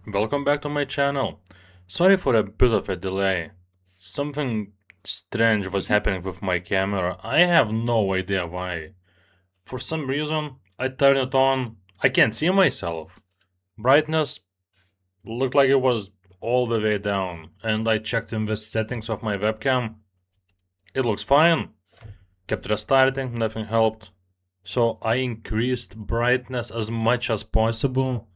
Welcome back to my channel. Sorry for a bit of a delay. Something strange was happening with my camera. I have no idea why. For some reason, I turned it on. I can't see myself. Brightness looked like it was all the way down. And I checked in the settings of my webcam. It looks fine. Kept restarting, nothing helped. So I increased brightness as much as possible.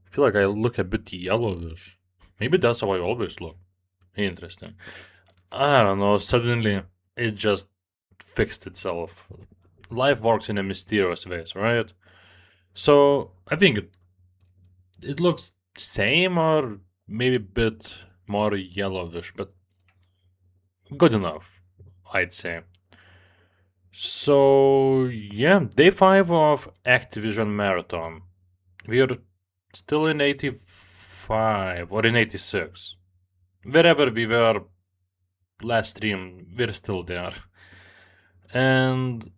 I feel like I look a bit yellowish. Maybe that's how I always look. Interesting. I don't know, suddenly it just fixed itself. Life works in a mysterious ways, right? So I think it looks same or maybe a bit more yellowish, but good enough, I'd say. So yeah, day 5 of Activision Marathon. We're still in 85 or in 86. Wherever we were last stream, we're still there. And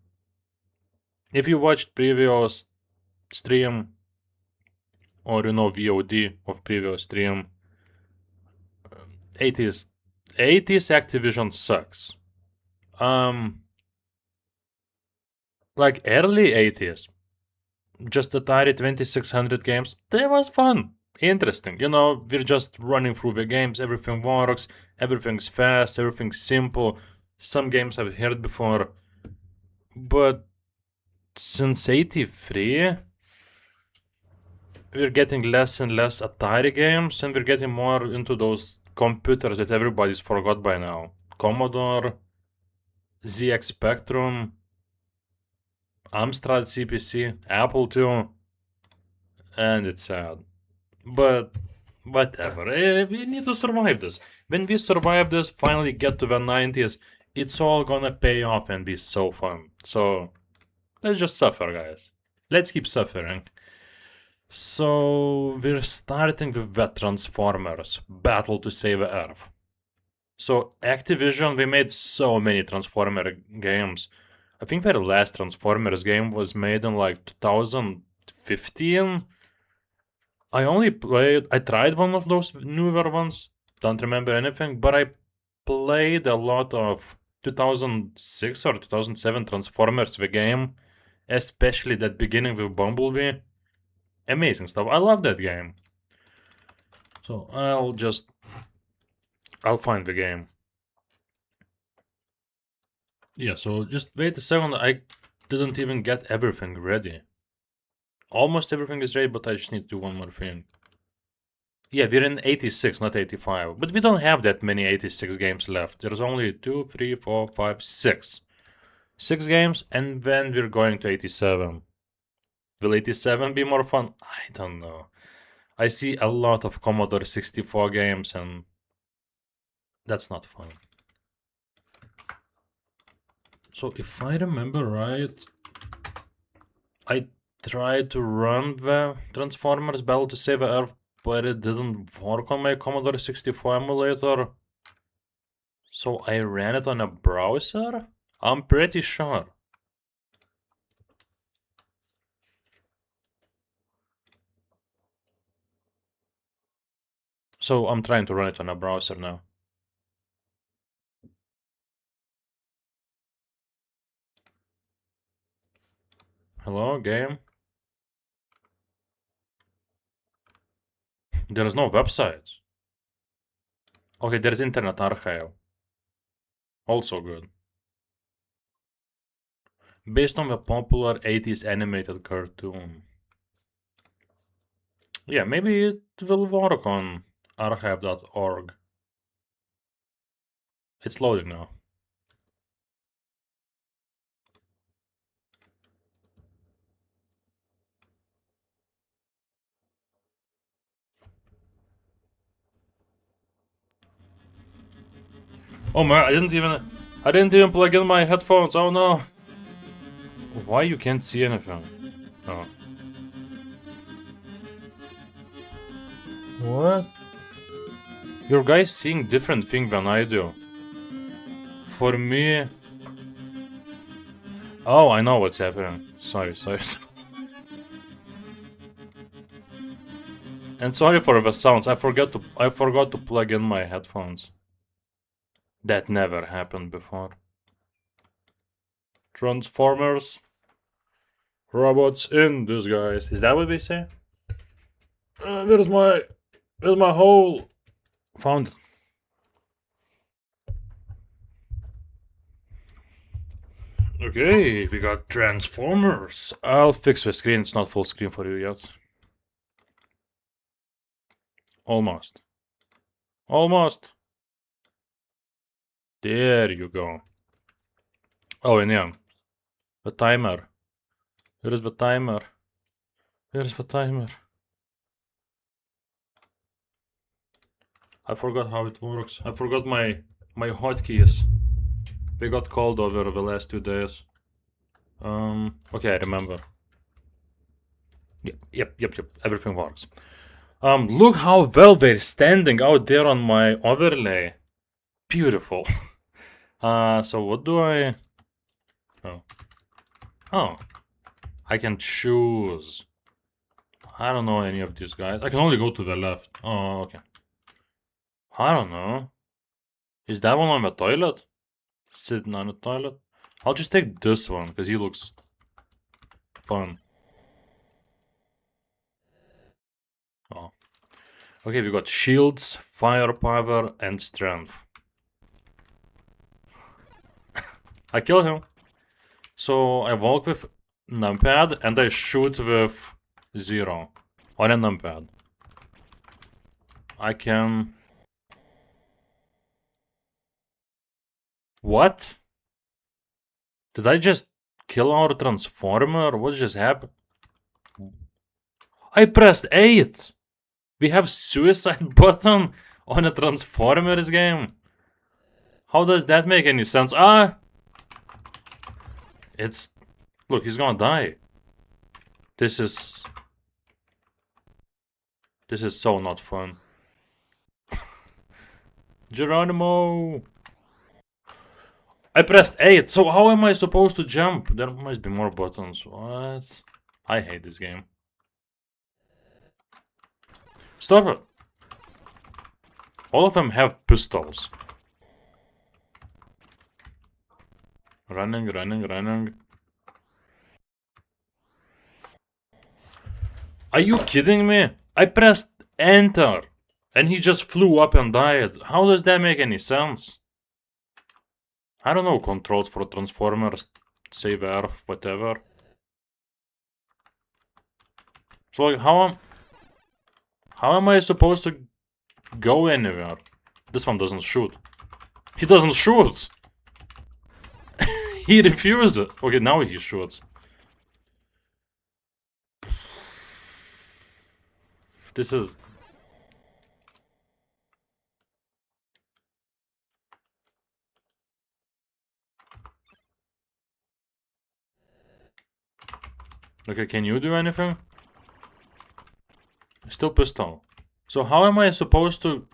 if you watched previous stream or VOD of previous stream, 80s 80s Activision sucks. Like early 80s, just Atari 2600 games, that was fun. Interesting. We're just running through the games, everything works, everything's fast, everything's simple. Some games I've heard before. But since 83, we're getting less and less Atari games, and we're getting more into those computers that everybody's forgot by now. Commodore, ZX Spectrum, Amstrad CPC, Apple II, and it's sad. But whatever, we need to survive this. When we survive this, finally get to the 90s, it's all gonna pay off and be so fun. So let's just suffer, guys. Let's keep suffering. So we're starting with the Transformers, Battle to Save Earth. So Activision, we made so many Transformer games. I think their last Transformers game was made in like 2015. I tried one of those newer ones, don't remember anything, but I played a lot of 2006 or 2007 Transformers the game, especially that beginning with Bumblebee. Amazing stuff. I love that game. So I'll find the game. Yeah, so just wait a second. I didn't even get everything ready. Almost everything is ready, but I just need to do one more thing. Yeah, we're in 86, not 85. But we don't have that many 86 games left. There's only 2, 3, 4, 5, 6. 6 games, and then we're going to 87. Will 87 be more fun? I don't know. I see a lot of Commodore 64 games, and that's not fun. So if I remember right, I tried to run the Transformers Battle to Save Earth, but it didn't work on my Commodore 64 emulator. So I ran it on a browser? I'm pretty sure. So I'm trying to run it on a browser now. Hello, game? There's no websites. Okay, there's Internet Archive. Also good. Based on the popular 80s animated cartoon. Yeah, maybe it will work on archive.org. It's loading now. Oh man, I didn't even plug in my headphones. Oh no. Why you can't see anything? Oh. What? Your guys seeing different thing than I do. For me... Oh, I know what's happening. Sorry. And sorry for the sounds. I forgot to plug in my headphones. That never happened before. Transformers. Robots in disguise. Is that what they say? Where's my hole? Found it. Okay, we got Transformers. I'll fix the screen. It's not full screen for you yet. Almost. Almost. There you go. Oh, and yeah. The timer. Where is the timer? Where is the timer? I forgot how it works. I forgot my hotkeys. They got cold over the last 2 days. Okay, I remember. Yep. Everything works. Look how well they're standing out there on my overlay. Beautiful. So what do I... Oh. I can choose. I don't know any of these guys. I can only go to the left. Oh, okay. I don't know. Is that one on the toilet? Sitting on the toilet? I'll just take this one, because he looks fun. Oh. Okay, we got shields, firepower, and strength. I kill him. So I walk with numpad, and I shoot with 0 on a numpad. I can... What? Did I just kill our transformer? What just happened? I pressed 8! We have suicide button on a Transformers game? How does that make any sense? It's... Look, he's gonna die. This is so not fun. Geronimo! I pressed 8, so how am I supposed to jump? There must be more buttons. What? I hate this game. Stop it! All of them have pistols. Running. Are you kidding me? I pressed enter and he just flew up and died. How does that make any sense? I don't know controls for Transformers, save Earth, whatever. So like, how am I supposed to go anywhere? This one doesn't shoot. He doesn't shoot! He refuses. Okay, now he shoots. This is... Okay, can you do anything? Still pistol. So how am I supposed to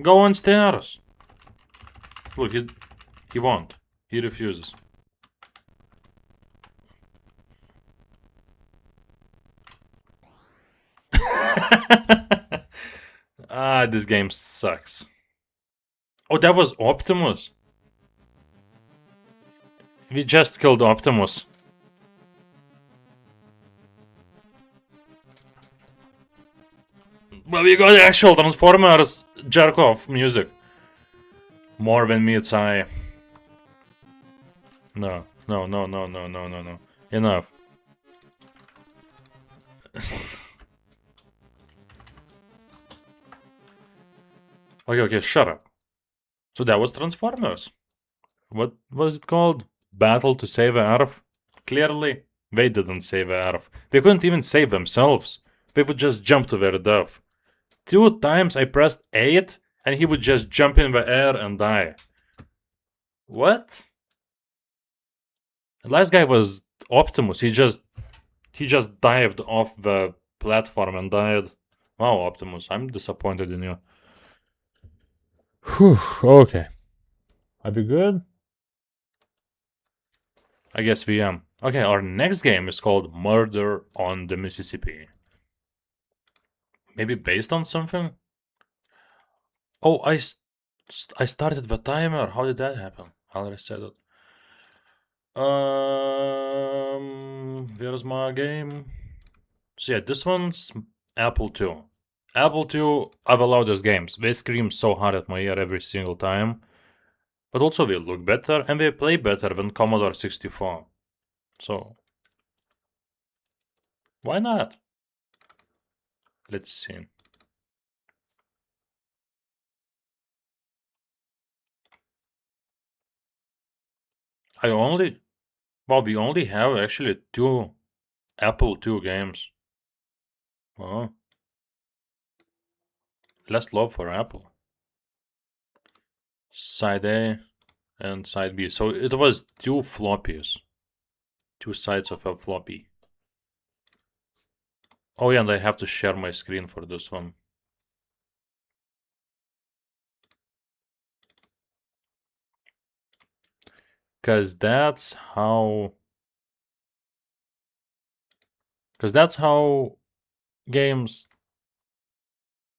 go on stairs? Look, he won't. He refuses. This game sucks. Oh, that was Optimus. We just killed Optimus. But we got actual Transformers jerk-off music. More than meets eye. No. Enough. Okay, shut up. So that was Transformers. What was it called? Battle to save Earth? Clearly, they didn't save Earth. They couldn't even save themselves. They would just jump to their death. 2 times I pressed 8 and he would just jump in the air and die. What? The last guy was Optimus. He just dived off the platform and died. Wow, Optimus, I'm disappointed in you. Whew, okay. Are we good? I guess we am. Okay, our next game is called Murder on the Mississippi. Maybe based on something? Oh, I started the timer. How did that happen? I'll reset it. Where's my game? So yeah, this one's Apple II. Apple II, I've allowed these games. They scream so hard at my ear every single time. But also they look better and they play better than Commodore 64. So, why not? Let's see. We only have actually 2 Apple II games. Oh, less love for Apple. Side A and side B. So it was 2 floppies. 2 sides of a floppy. Oh yeah, and I have to share my screen for this one. Cause that's how games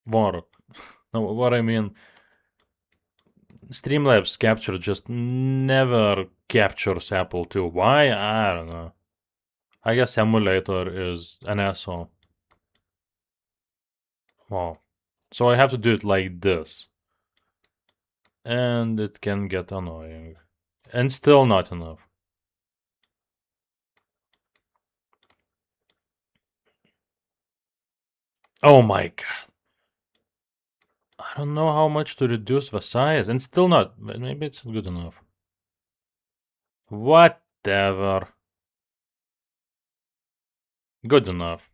work. No, what I mean, Streamlabs capture just never captures Apple II. Why? I don't know. I guess emulator is an asshole. Wow. So I have to do it like this. And it can get annoying. And still not enough. Oh my god. I don't know how much to reduce the size. And still not. Maybe it's good enough. Whatever. Good enough.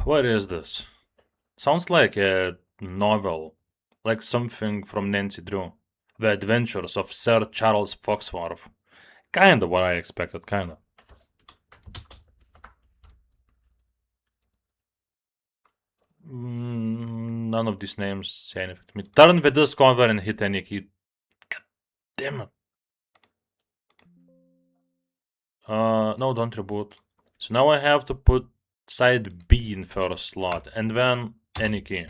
What is this? Sounds like a novel. Like something from Nancy Drew. The Adventures of Sir Charles Foxworth. Kinda what I expected, kinda. None of these names say anything to me. Turn the disc over and hit any key. God damn it. No, don't reboot. So now I have to put side B in first slot, and then any key.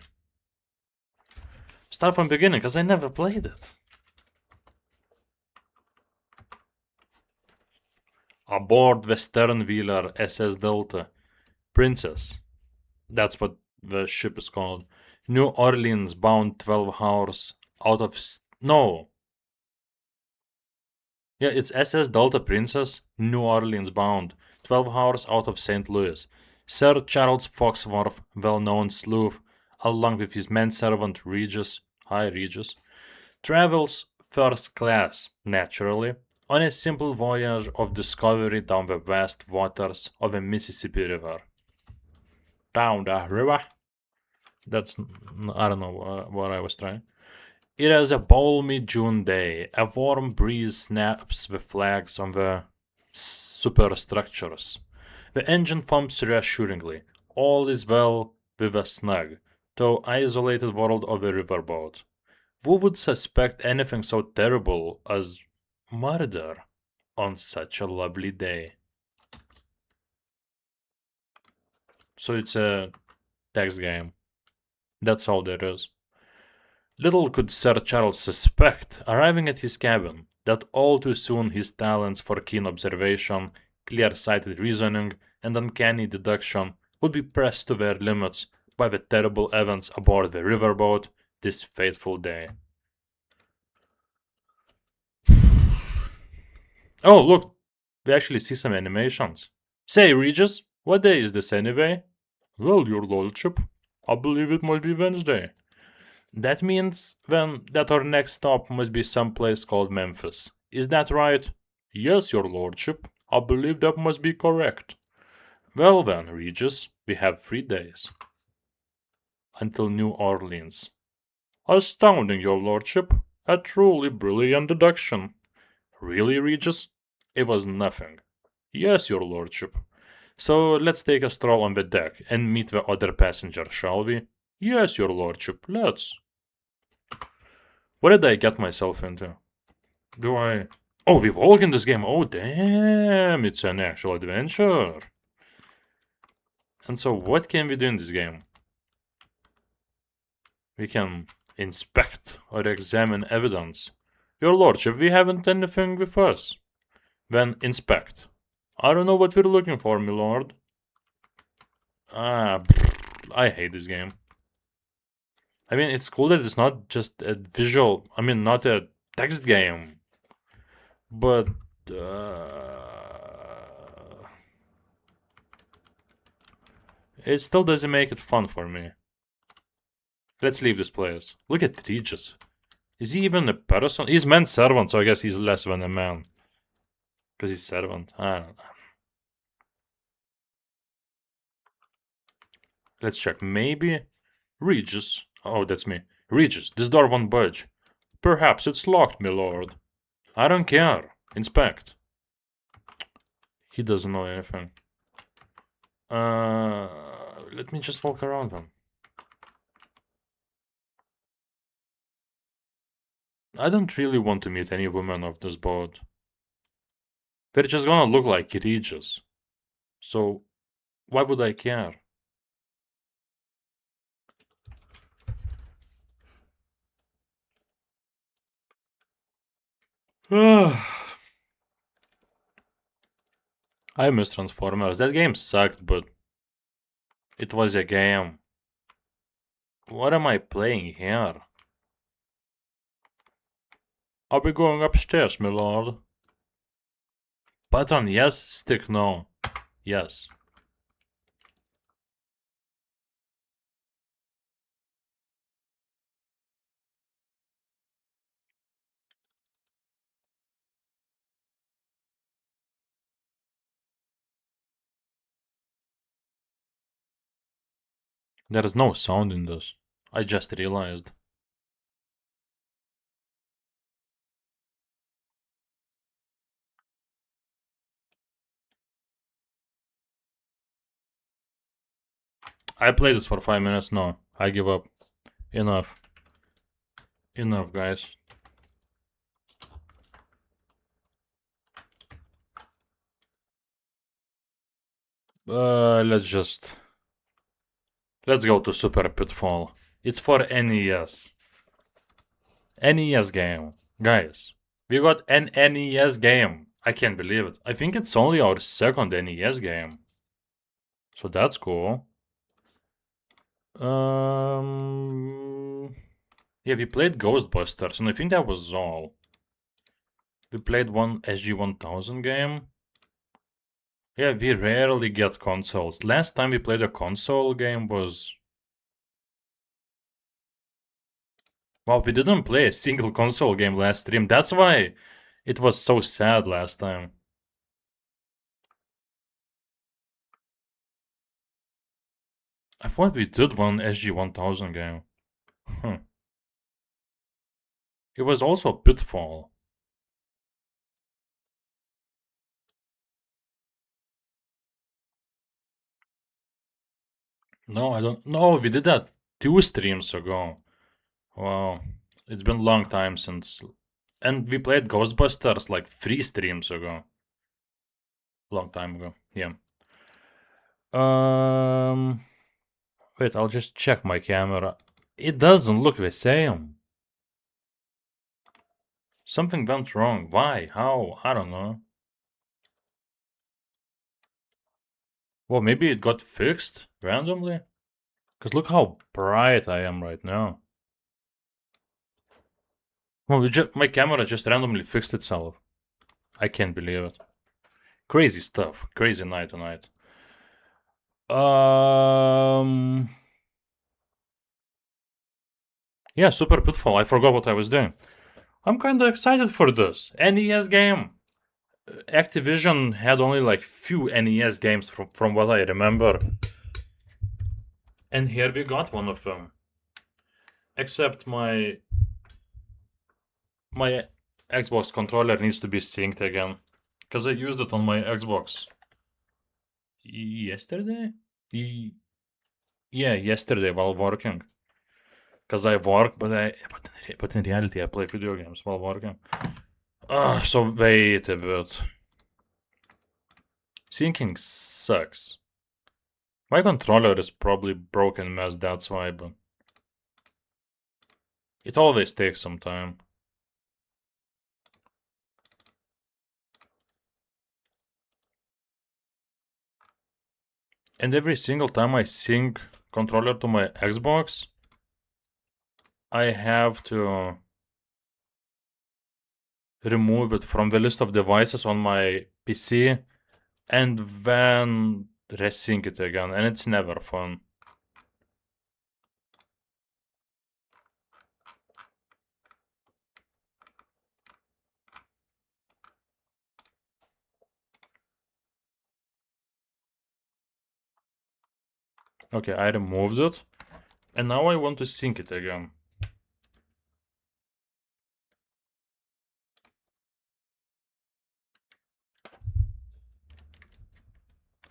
Start from beginning, because I never played it. Aboard the Sternwheeler SS Delta. Princess. That's what the ship is called. New Orleans bound 12 hours out of... No. Yeah, it's SS Delta Princess, New Orleans bound, 12 hours out of St. Louis. Sir Charles Foxworth, well-known sleuth, along with his manservant Regis, hi Regis, travels first class, naturally, on a simple voyage of discovery down the vast waters of the Mississippi River. Down the river? That's, I don't know what I was trying. It is a balmy June day. A warm breeze snaps the flags on the superstructures. The engine thumps reassuringly. All is well with the snug, though isolated world of a riverboat. Who would suspect anything so terrible as murder on such a lovely day? So it's a text game. That's all there is. Little could Sir Charles suspect, arriving at his cabin, that all too soon his talents for keen observation, clear-sighted reasoning, and uncanny deduction would be pressed to their limits by the terrible events aboard the riverboat this fateful day. Oh, look, we actually see some animations. Say, Regis, what day is this anyway? Well, your lordship, I believe it must be Wednesday. That means, then, that our next stop must be some place called Memphis. Is that right? Yes, your lordship. I believe that must be correct. Well then, Regis, we have 3 days. Until New Orleans. Astounding, your lordship. A truly brilliant deduction. Really, Regis? It was nothing. Yes, your lordship. So let's take a stroll on the deck and meet the other passenger, shall we? Yes, your lordship, let's. What did I get myself into? Do I... Oh, we walk in this game. Oh, damn, it's an actual adventure. And so what can we do in this game? We can inspect or examine evidence. Your lordship, we haven't anything with us. Then inspect. I don't know what we're looking for, my lord. I hate this game. I mean, it's cool that it's not just a visual, not a text game. But, it still doesn't make it fun for me. Let's leave this place. Look at Regis. Is he even a person? He's man's servant, so I guess he's less than a man. Because he's servant. I don't know. Let's check. Maybe Regis. Oh, that's me. Regis, this door won't budge. Perhaps it's locked, my lord. I don't care. Inspect. He doesn't know anything. Let me just walk around them. I don't really want to meet any women of this boat. They're just gonna look like Regis. So, why would I care? I miss Transformers. That game sucked, but it was a game. What am I playing here? I'll be going upstairs, my lord. Button yes, stick no. Yes. There is no sound in this. I just realized. I played this for 5 minutes. No, I give up. Enough. Enough, guys. Let's go to Super Pitfall. It's for NES. NES game. Guys, we got an NES game. I can't believe it. I think it's only our second NES game. So that's cool. Yeah, we played Ghostbusters, and I think that was all. We played one SG-1000 game. Yeah, we rarely get consoles. Last time we played a console game was... Well, we didn't play a single console game last stream. That's why it was so sad last time. I thought we did one SG-1000 game. It was also Pitfall. No, I don't... No, we did that 2 streams ago. Wow. It's been a long time since... And we played Ghostbusters like 3 streams ago. Long time ago, yeah. Wait, I'll just check my camera. It doesn't look the same. Something went wrong. Why? How? I don't know. Well, maybe it got fixed randomly? Because look how bright I am right now. Well, my camera just randomly fixed itself. I can't believe it. Crazy stuff. Crazy night tonight. Yeah, Super Pitfall. I forgot what I was doing. I'm kind of excited for this. NES game. Activision had only like few NES games from what I remember. And here we got one of them. Except my Xbox controller needs to be synced again. Because I used it on my Xbox yesterday? Yeah, yesterday while working. Because I work, but in reality I play video games while working. So wait a bit. Syncing sucks. My controller is probably broken mess, that's why, but it always takes some time. And every single time I sync controller to my Xbox, I have to remove it from the list of devices on my PC and then resync it again, and it's never fun. Okay, I removed it, and now I want to sync it again.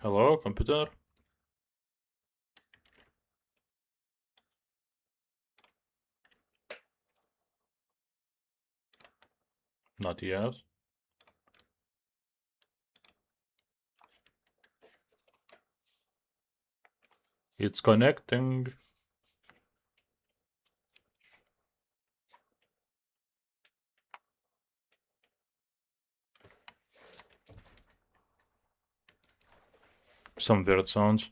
Hello, computer? Not yet. It's connecting. Some weird sounds.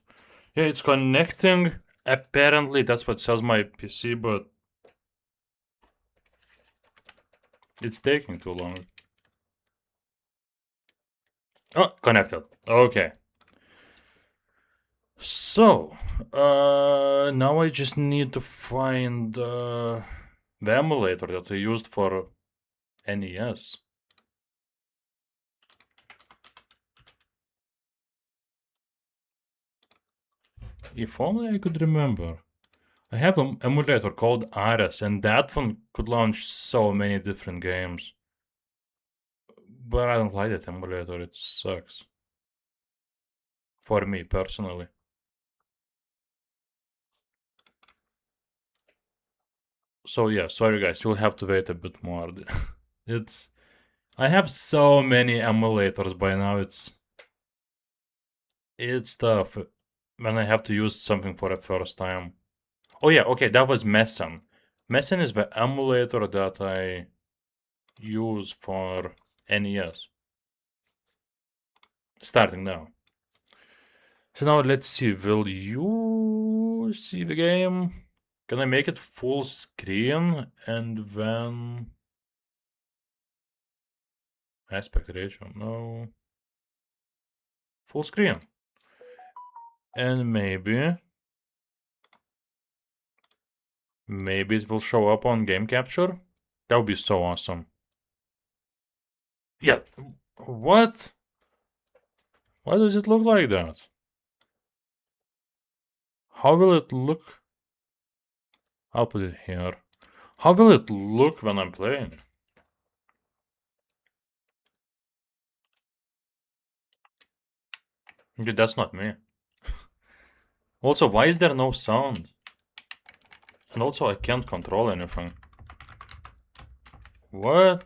Yeah, it's connecting. Apparently, that's what says my PC, but it's taking too long. Oh, connected. Okay. So, now I just need to find the emulator that I used for NES. If only I could remember. I have an emulator called Ares, and that one could launch so many different games. But I don't like that emulator, it sucks. For me, personally. So yeah, sorry guys, you'll have to wait a bit more. I have so many emulators by now, it's tough when I have to use something for the first time. Oh yeah, okay, that was Messen. Messen is the emulator that I use for NES. Starting now. So now let's see, will you see the game? Can I make it full screen and then aspect ratio? No. Full screen. And maybe it will show up on game capture. That would be so awesome. Yeah. What? Why does it look like that? How will it look? I'll put it here. How will it look when I'm playing? Okay, that's not me. Also, why is there no sound? And also, I can't control anything. What?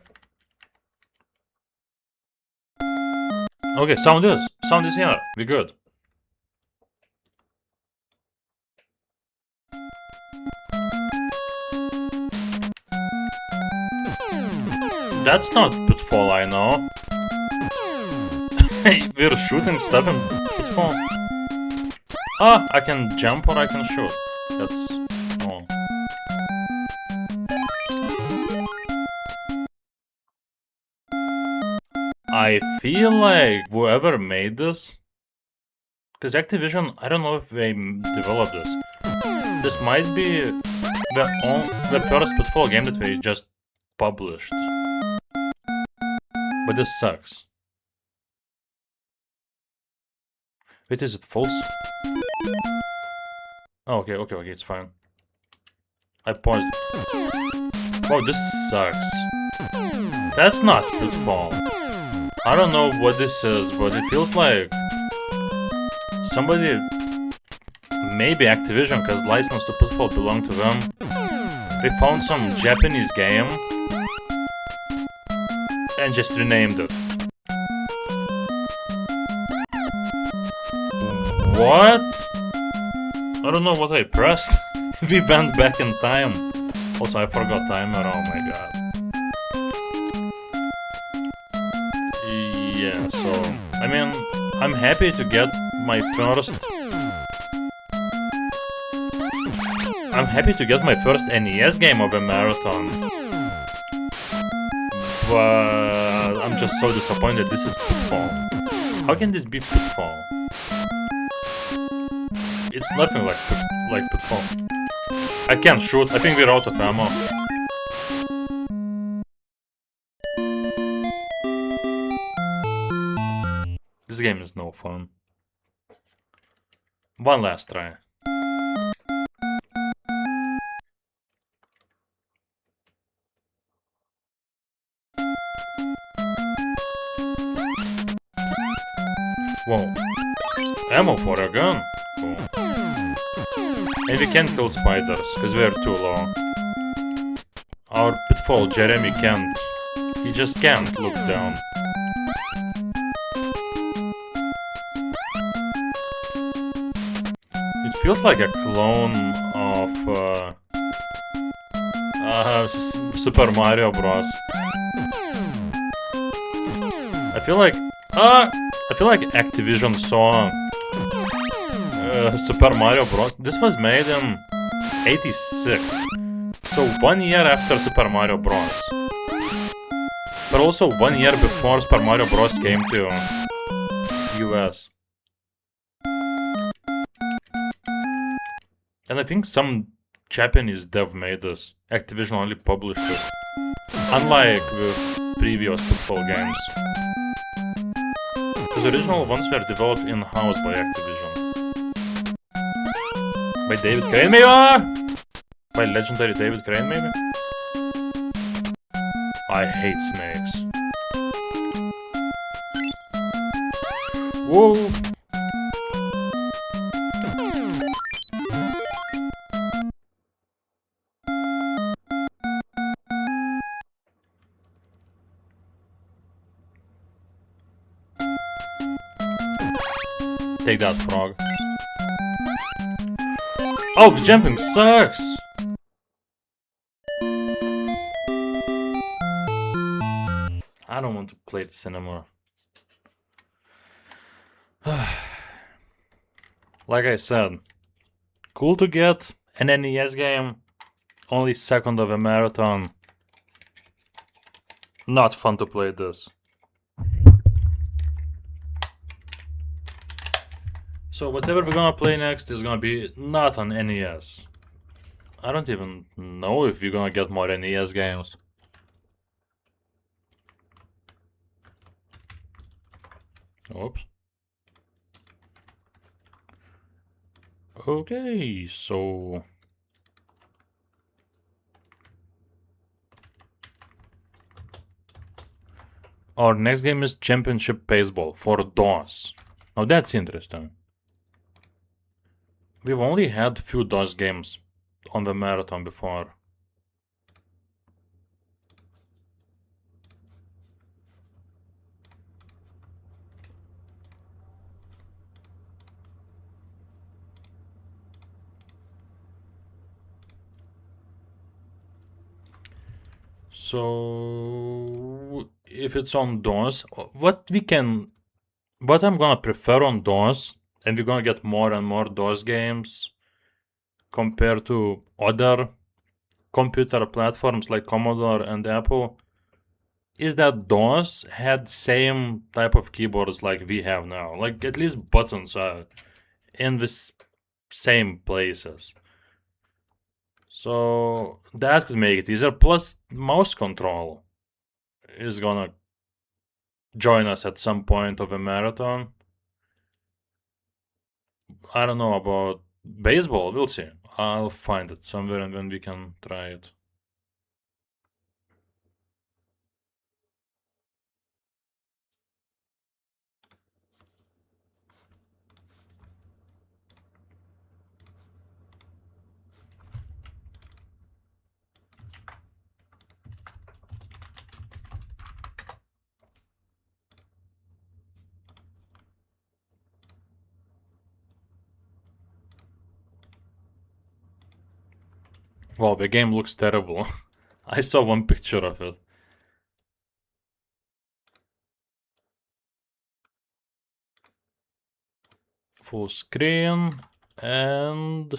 Okay, sound is. Sound is here. We good. That's not Pitfall, I know. We're shooting stuff in Pitfall. Ah, I can jump or I can shoot. That's all. I feel like whoever made this, because Activision, I don't know if they developed this. This might be the first Pitfall game that they just published. But this sucks. Wait, is it false? Oh, okay, it's fine. I paused. Oh, this sucks. That's not Pitfall. I don't know what this is, but it feels like somebody, maybe Activision, because license to Pitfall belonged to them. They found some Japanese game and just renamed it. What? I don't know what I pressed. We went back in time. Also, I forgot timer. Oh my god. Yeah, so I mean, I'm happy to get my first. I'm happy to get my first NES game of a marathon. But I'm just so disappointed this is Pitfall. How can this be Pitfall? It's nothing like Pitfall. I can't shoot. I think we're out of ammo. This game is no fun. One last try. Whoa. Ammo for a gun. Cool. And we can't kill spiders, because we're too low. Our Pitfall Jeremy can't. He just can't look down. It feels like a clone of Super Mario Bros. I feel like Activision saw Super Mario Bros. This was made in '86, so 1 year after Super Mario Bros. But also 1 year before Super Mario Bros. Came to US. And I think some Japanese dev made this. Activision only published it. Unlike the previous Pitfall games. The original ones were developed in-house by Activision. By David Crane, maybe? By legendary David Crane, maybe? I hate snakes. Whoa! Take that, frog. Oh, the jumping sucks! I don't want to play this anymore. Like I said, cool to get an NES game, only second of a marathon. Not fun to play this. So whatever we're gonna play next is gonna be not on NES. I don't even know if we're gonna get more NES games. Oops. Okay, so... Our next game is Championship Baseball for DOS. Now that's interesting. We've only had few DOS games on the marathon before. So if it's on DOS, what I'm gonna prefer on DOS, and we're gonna get more and more DOS games compared to other computer platforms like Commodore and Apple, is that DOS had same type of keyboards like we have now. Like at least buttons are in the same places. So that could make it easier. Plus mouse control is gonna join us at some point of a marathon. I don't know about baseball, we'll see. I'll find it somewhere and then we can try it. Wow, the game looks terrible. I saw one picture of it. Full screen and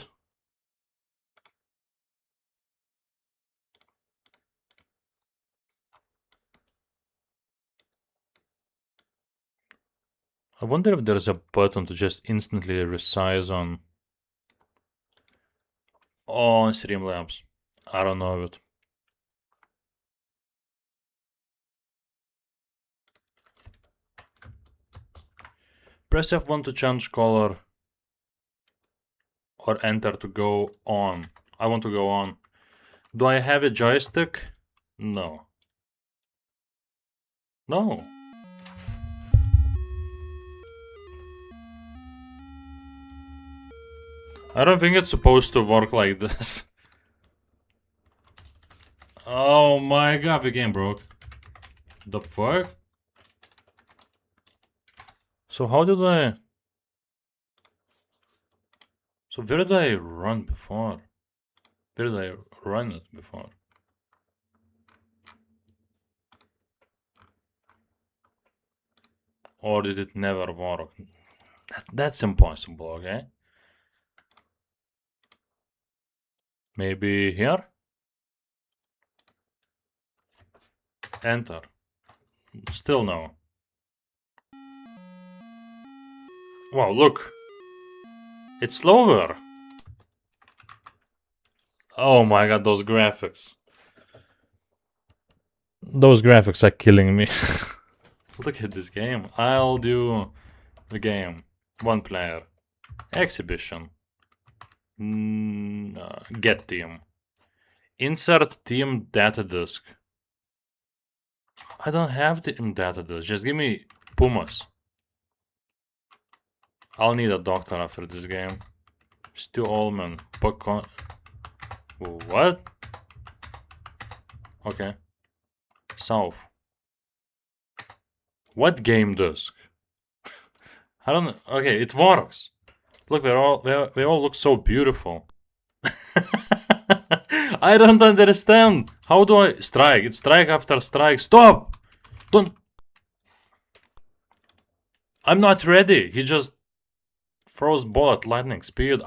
I wonder if there's a button to just instantly resize on Streamlabs. I don't know it. Press F1 to change color or enter to go on. I want to go on. Do I have a joystick? No. No. I don't think it's supposed to work like this. Oh my god, the game broke. The fuck? So how did I... So where did I run before? Where did I run it before? Or did it never work? That's impossible, okay? Maybe here? Enter. Still no. Wow, look. It's slower. Oh my god, those graphics. Those graphics are killing me. Look at this game. I'll do the game. One player. Exhibition. Get team. Insert team data disk. I don't have the data disk. Just give me Pumas. I'll need a doctor after this game. Stu Allman. What? Okay. South. What game disk? I don't know. Okay, it works. Look, they all look so beautiful. I don't understand. How do I strike? It's strike after strike. Stop! Don't. I'm not ready. He just throws ball at lightning speed.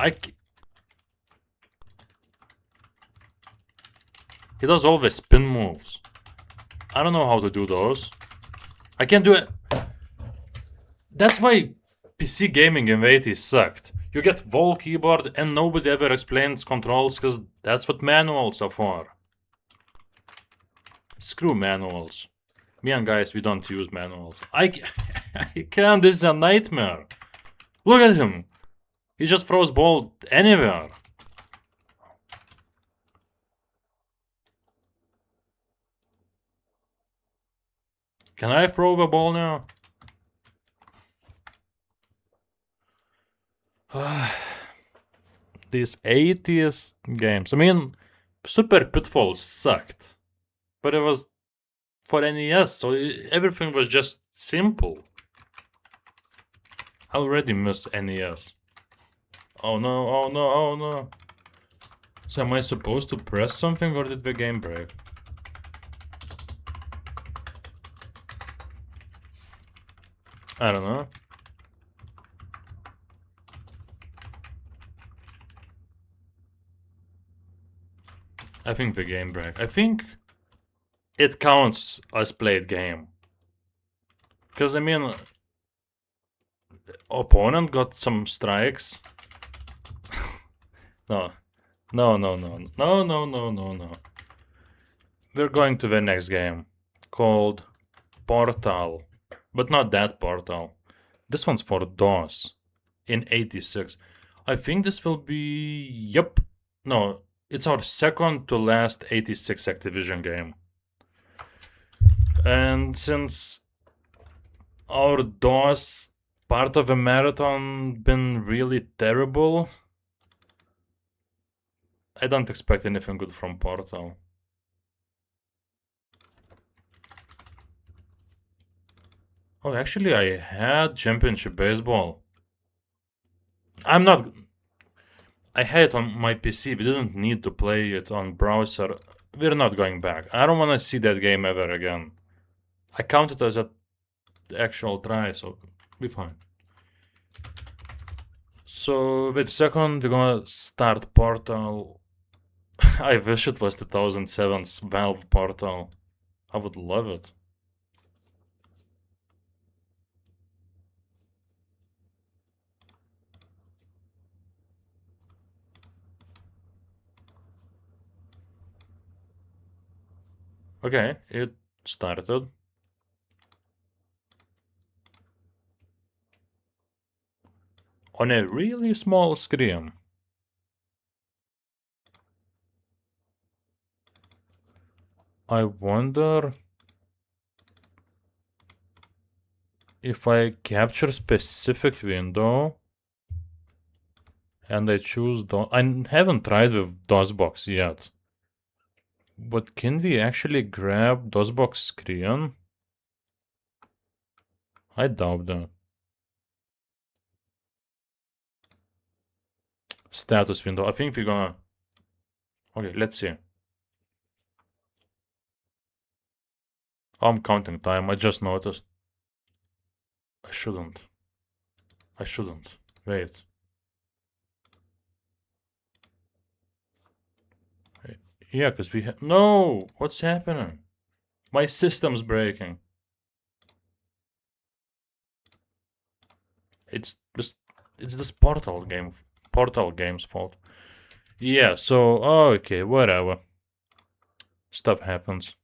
He does all the spin moves. I don't know how to do those. I can't do it. That's why PC gaming in the 80s sucked. You get Vol keyboard and nobody ever explains controls because that's what manuals are for. Screw manuals. Me and guys, we don't use manuals. I can't, this is a nightmare. Look at him. He just throws ball anywhere. Can I throw the ball now? These 80s games. I mean, Super Pitfall sucked. But it was for NES, so everything was just simple. I already miss NES. Oh no, oh no, oh no. So am I supposed to press something or did the game break? I don't know. I think the game break. I think it counts as played game. Because I mean, opponent got some strikes. No. No, no, no. No, no, no, no, no. We're going to the next game. Called Portal. But not that Portal. This one's for DOS. In 86. I think this will be... Yep. No, it's our second to last 86 Activision game. And since our DOS part of a marathon been really terrible, I don't expect anything good from Portal. Oh, actually, I had Championship Baseball. I'm not I had it on my PC. We didn't need to play it on browser. We're not going back. I don't want to see that game ever again. I count it as an actual try, so be fine. So with second, we're gonna start Portal. I wish it was 2007's Valve Portal. I would love it. Okay, it started. On a really small screen. I wonder if I capture specific window and I choose I haven't tried with DOSBox yet. But can we actually grab DOSBox screen? I doubt that. Status window. I think we're gonna... Okay, let's see. I'm counting time. I just noticed. I shouldn't. Wait. Yeah, because we have... No! What's happening? My system's breaking. It's this Portal game's fault. Yeah, so... Okay, whatever. Stuff happens.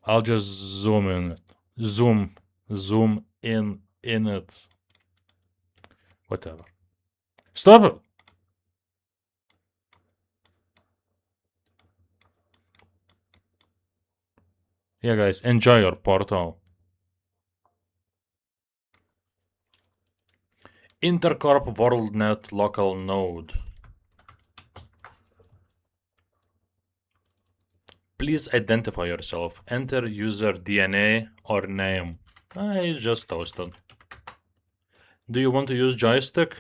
I'll just zoom in it. Zoom in it. Whatever. Stop it! Yeah, guys, enjoy your Portal. Intercorp WorldNet local node. Please identify yourself. Enter user DNA or name. I just toasted. Do you want to use joystick?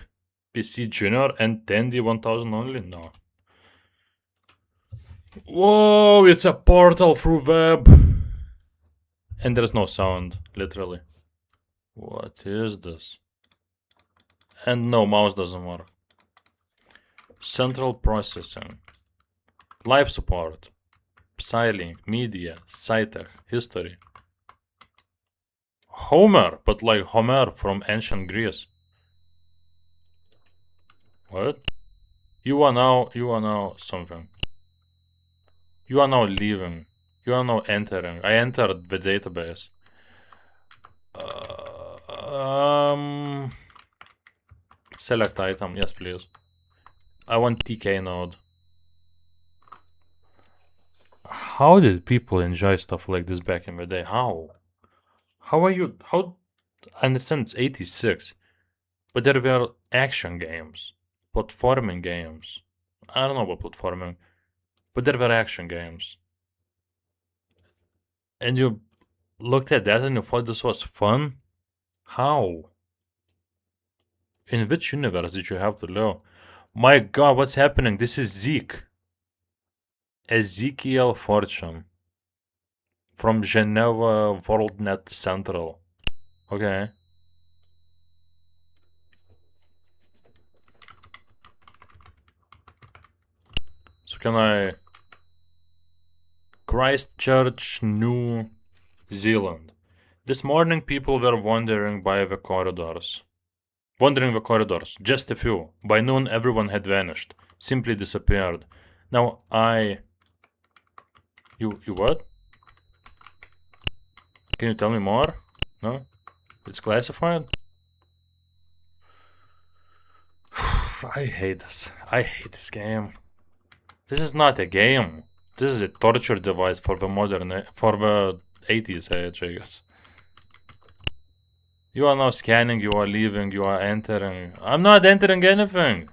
PC Junior and Tandy 1000 only? No. Whoa, it's a portal through web. And there's no sound, literally. What is this? And no, mouse doesn't work. Central processing. Live support. Psylink, media, SciTech, history. Homer, but like Homer from ancient Greece. What? You are now something. You are now leaving. You are now entering. I entered the database. Select item, yes please. I want TK node. How did people enjoy stuff like this back in the day? How? How are you? How? I understand it's 86, but there were action games, platforming games. I don't know about platforming, but there were action games. And you looked at that and you thought this was fun? How? In which universe did you have to live? My god, what's happening? This is Zeke. Ezekiel Fortune. From Geneva WorldNet Central. Okay. So can I... Christchurch, New Zealand. This morning people were wandering the corridors. Just a few. By noon everyone had vanished. Simply disappeared. Now You what? Can you tell me more? No? It's classified? I hate this. I hate this game. This is not a game. This is a torture device for the for the 80s age, I guess. You are now scanning, you are leaving, you are entering. I'm not entering anything.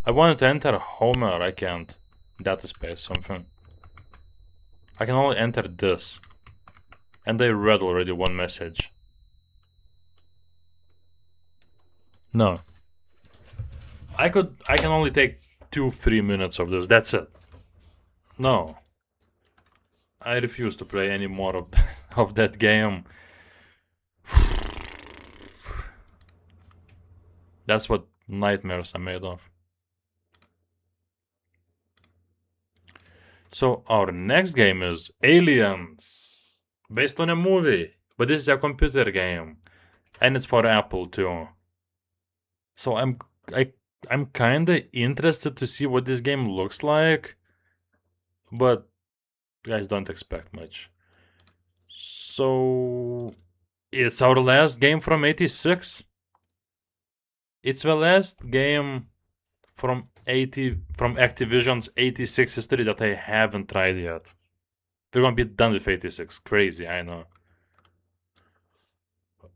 I wanted to enter Homer, I can't. Data space, something. I can only enter this. And I read already one message. No. I can only take 2-3 minutes of this. That's it. No. I refuse to play any more of of that game. That's what nightmares are made of. So our next game is Aliens, based on a movie, but this is a computer game, and it's for Apple too. So I'm kinda interested to see what this game looks like, but guys, don't expect much. So it's our last game from '86. It's the last game from Activision's '86 history that I haven't tried yet. We're gonna be done with '86. Crazy, I know.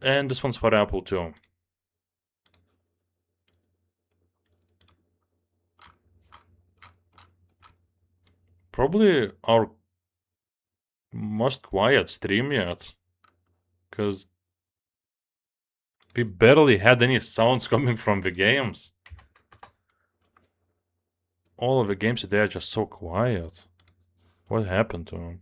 And this one's for Apple too. Probably our most quiet stream yet, because we barely had any sounds coming from the games. All of the games today are just so quiet. What happened to them?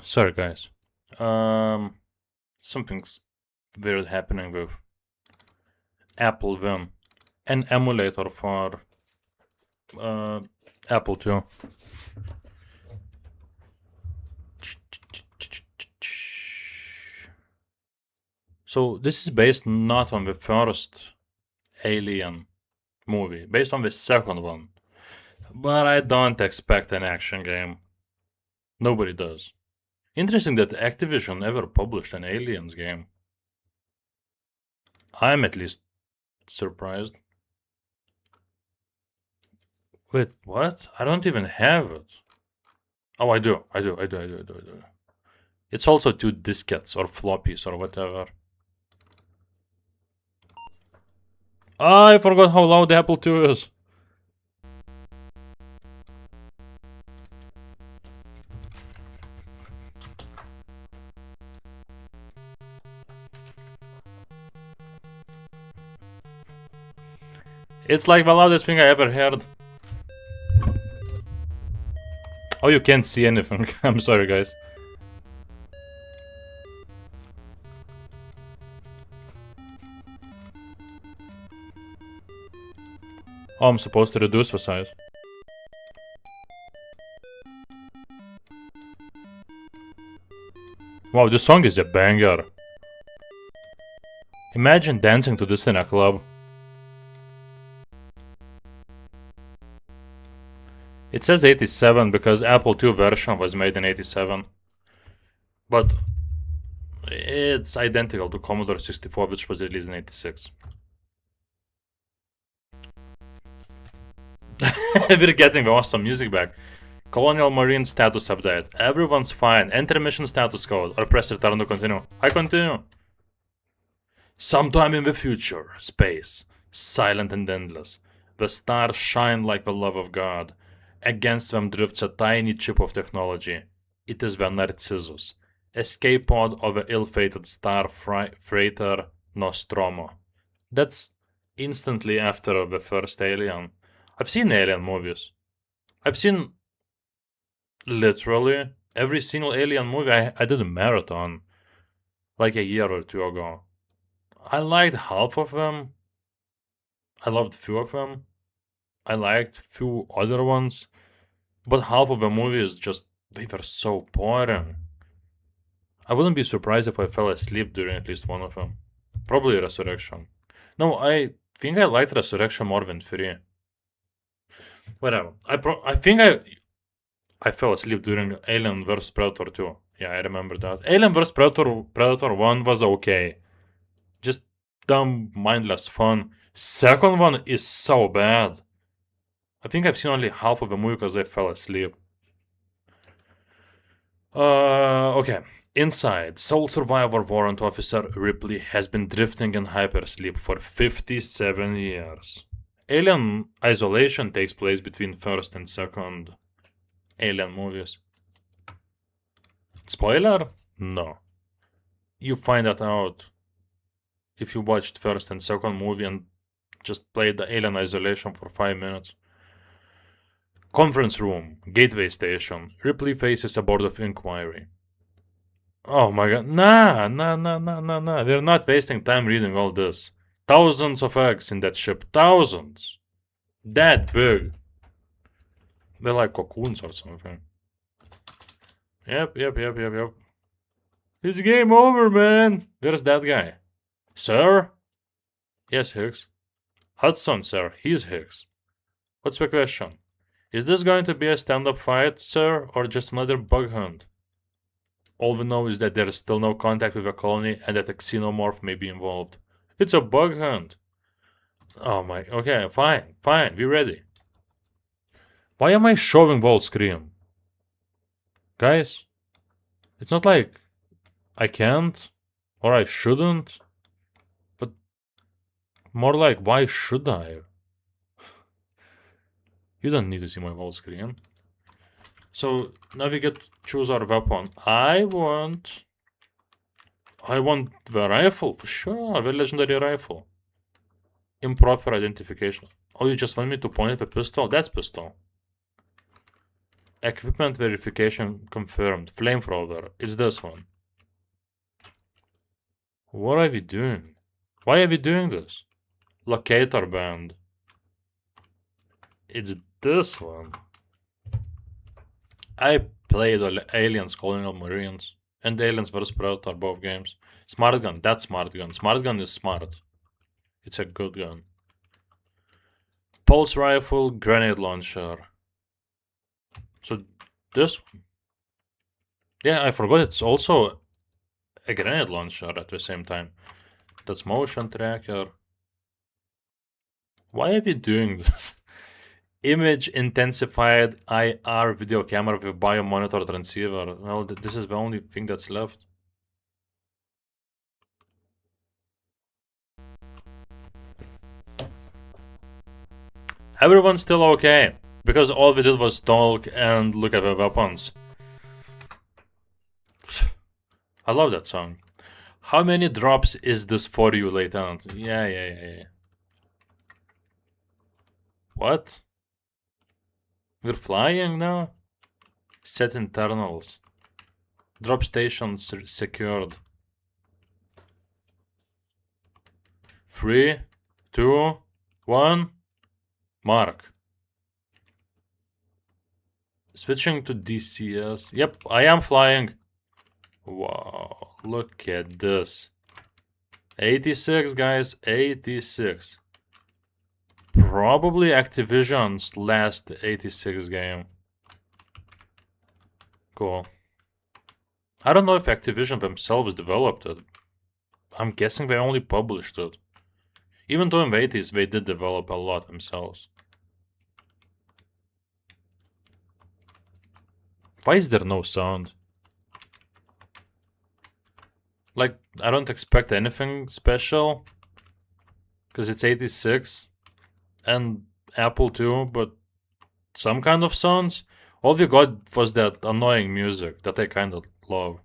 Sorry, guys. Something's weird happening with Apple Vim, an emulator for Apple too. So this is based not on the first Alien movie, based on the second one. But I don't expect an action game. Nobody does. Interesting that Activision ever published an Aliens game. I'm at least surprised. Wait, what? I don't even have it. Oh, I do. It's also 2 diskettes or floppies or whatever. I forgot how loud the Apple II is. It's like the loudest thing I ever heard. Oh, you can't see anything. I'm sorry, guys. Oh, I'm supposed to reduce the size. Wow, this song is a banger. Imagine dancing to this in a club. It says 87 because Apple II version was made in 87. But it's identical to Commodore 64, which was released in 86. We're getting the awesome music back. Colonial Marine status update. Everyone's fine. Enter mission status code or press return to continue. I continue. Sometime in the future, space, silent and endless, the stars shine like the love of God. Against them drifts a tiny chip of technology. It is the Narcissus, escape pod of the ill-fated star freighter Nostromo. That's instantly after the first Alien. I've seen Alien movies. I've seen literally every single Alien movie. I did a marathon like a year or 2 ago. I liked half of them. I loved few of them. I liked few other ones. But half of the movies just, they were so boring. I wouldn't be surprised if I fell asleep during at least one of them. Probably Resurrection. No, I think I liked Resurrection more than 3. Whatever. I think I fell asleep during Alien vs Predator 2. Yeah, I remember that. Alien vs Predator 1 was okay. Just dumb, mindless fun. Second one is so bad. I think I've seen only half of the movie because I fell asleep. Okay. Inside, sole survivor warrant officer Ripley has been drifting in hypersleep for 57 years. Alien Isolation takes place between first and second Alien movies. Spoiler? No. You find that out if you watched first and second movie and just played the Alien Isolation for 5 minutes. Conference room, gateway station. Ripley faces a board of inquiry. Oh my god. Nah. We're not wasting time reading all this. Thousands of eggs in that ship. Thousands. That big. They're like cocoons or something. Yep. It's game over, man. Where's that guy? Sir? Yes, Hicks. Hudson, sir. He's Hicks. What's the question? Is this going to be a stand-up fight, sir, or just another bug hunt? All we know is that there is still no contact with the colony and that a xenomorph may be involved. It's a bug hunt. Oh my... Okay, fine. We're ready. Why am I showing whole screen? Guys, it's not like I can't or I shouldn't, but more like why should I? You don't need to see my whole screen. So now we get to choose our weapon. I want the rifle for sure, the legendary rifle. Improper identification. Oh, you just want me to point at the pistol? That's pistol. Equipment verification confirmed. Flamethrower. It's this one. What are we doing? Why are we doing this? Locator band. It's this one. I played Aliens, Colonial Marines, and Aliens vs Predator, both games. Smart gun, that's smart gun. Smart gun is smart. It's a good gun. Pulse rifle, grenade launcher. So this one. Yeah, I forgot it's also a grenade launcher at the same time. That's motion tracker. Why are we doing this? Image intensified IR video camera with biomonitor transceiver. Well, this is the only thing that's left. Everyone's still okay, because all we did was talk and look at the weapons. I love that song. How many drops is this for you, Lieutenant? Yeah. What? We're flying now? Set internals. Drop station secured. 3, 2, 1. Mark. Switching to DCS. Yep, I am flying. Wow, look at this. 86, guys, 86. Probably Activision's last 86 game. Cool. I don't know if Activision themselves developed it. I'm guessing they only published it. Even though in the 80s they did develop a lot themselves. Why is there no sound? Like, I don't expect anything special. Because it's 86. And Apple too, but some kind of sounds. All we got was that annoying music that I kind of love.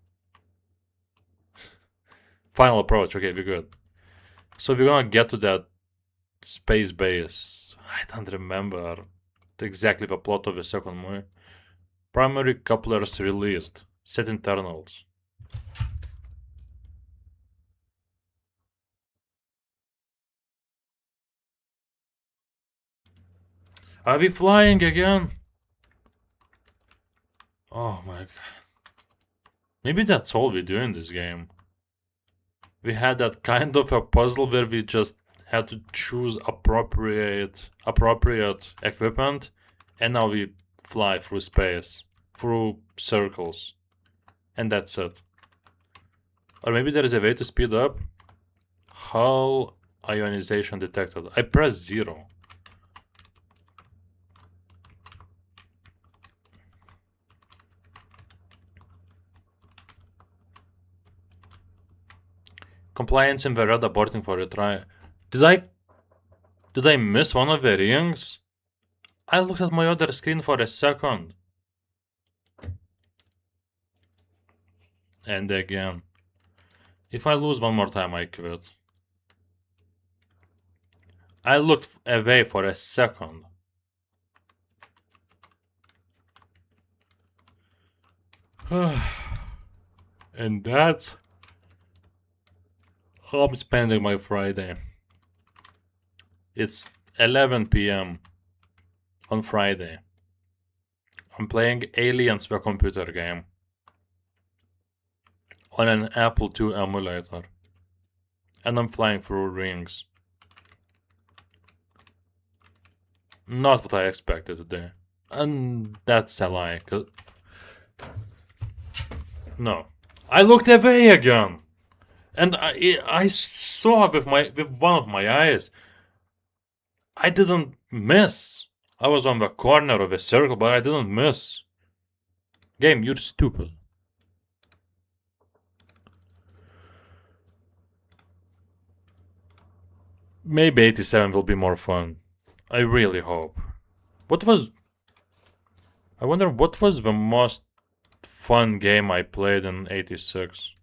Final approach, okay, we're good. So we're gonna get to that space base. I don't remember exactly the plot of the second movie. Primary couplers released. Set internals. Are we flying again? Oh my god. Maybe that's all we do in this game. We had that kind of a puzzle where we just had to choose appropriate equipment, and now we fly through space, through circles, and that's it. Or maybe there is a way to speed up. Hull ionization detected. I press 0. Compliance in the red aborting for retry. Did I miss one of the rings? I looked at my other screen for a second. And again. If I lose one more time, I quit. I looked away for a second. And that's how I'm spending my Friday. It's 11 p.m. on Friday. I'm playing Aliens, the computer game, on an Apple II emulator. And I'm flying through rings. Not what I expected today. And that's a lie. No. I looked away again! And I saw with one of my eyes. I didn't miss. I was on the corner of a circle, but I didn't miss. Game, you're stupid. Maybe 87 will be more fun. I really hope. I wonder what was the most fun game I played in 86.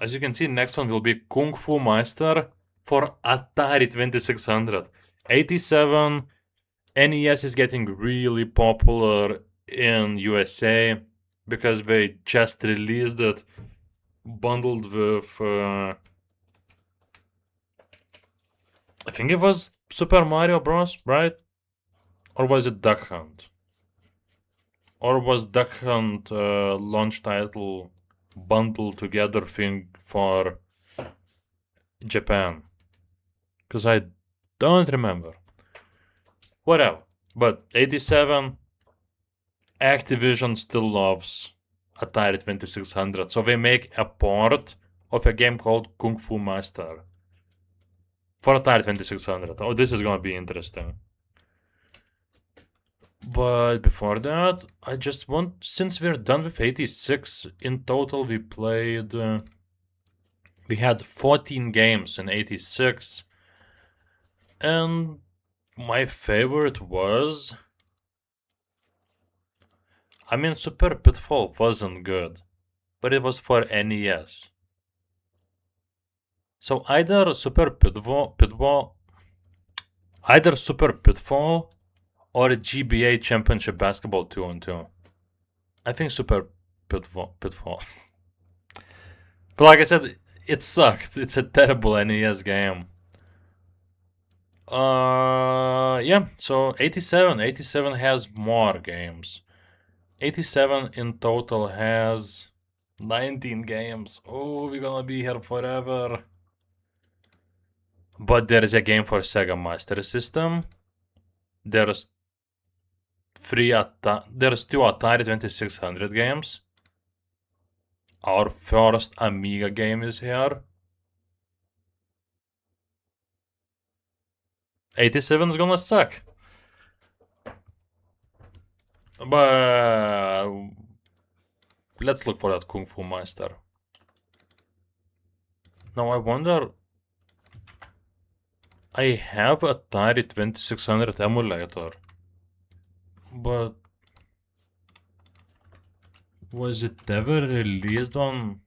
As you can see, next one will be Kung Fu Master for Atari 2600. 87 NES is getting really popular in USA because they just released it bundled with I think it was Super Mario Bros, right? Or was it Duck Hunt? Or was Duck Hunt launch title bundled together thing for Japan? Because I don't remember. Whatever. But 87, Activision still loves Atari 2600. So they make a port of a game called Kung Fu Master for Atari 2600. Oh, this is gonna be interesting. But before that, I just want, since we're done with 86, in total we played, we had 14 games in 86. And my favorite was, I mean, Super Pitfall wasn't good, but it was for NES. So either Super Pitfall or GBA Championship Basketball 2-on-2. I think Super Pitfall. But like I said, it sucked. It's a terrible NES game. Yeah, so 87 has more games. 87 in total has 19 games. Oh, we're gonna be here forever. But there is a game for Sega Master System. There's two Atari 2600 games. Our first Amiga game is here. 87 is gonna suck. But let's look for that Kung Fu Master. Now I wonder, I have Atari 2600 emulator, but was it ever released on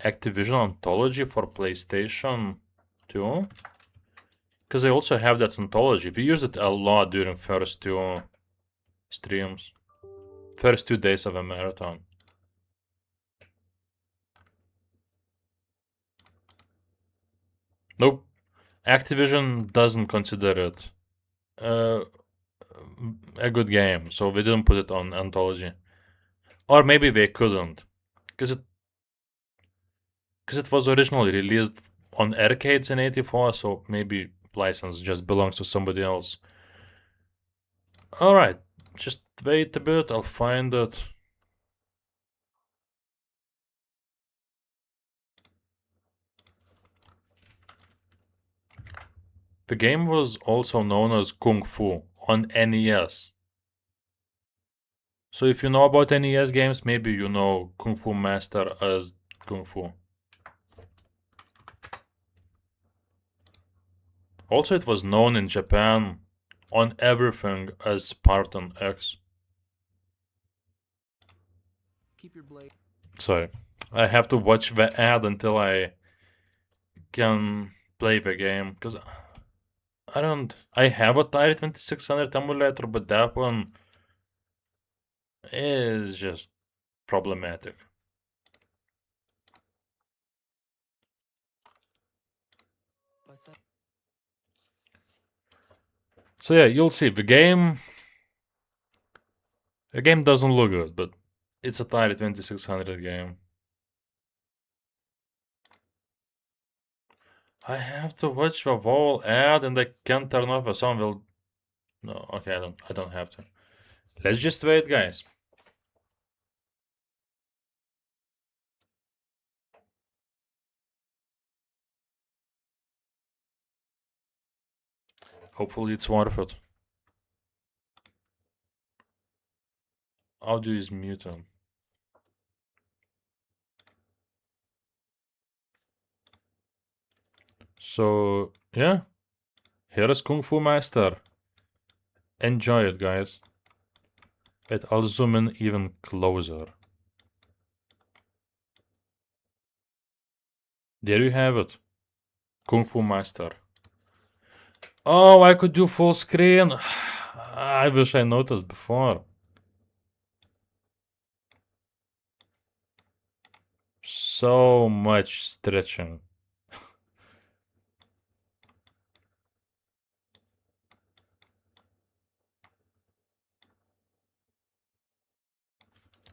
Activision Anthology for PlayStation 2? Because I also have that anthology. We used it a lot during first two streams. First 2 days of a marathon. Nope. Activision doesn't consider it a good game, so we didn't put it on anthology. Or maybe they couldn't, because it was originally released on arcades in 84, so maybe license just belongs to somebody else. Alright, just wait a bit, I'll find it. The game was also known as Kung Fu on NES. So if you know about NES games, maybe you know Kung Fu Master as Kung Fu. Also, it was known in Japan on everything as Spartan X. Keep your blade. Sorry, I have to watch the ad until I can play the game, because I have a Atari 2600 emulator, but that one is just problematic. So yeah, you'll see the game doesn't look good, but it's a Atari 2600 game. I have to watch the whole ad and I can't turn off the sound. No, okay, I don't have to. Let's just wait, guys. Hopefully it's worth it. Audio is muted. So yeah, here is Kung Fu Master. Enjoy it, guys. Wait, I'll zoom in even closer. There you have it. Kung Fu Master. Oh, I could do full screen. I wish I noticed before. So much stretching.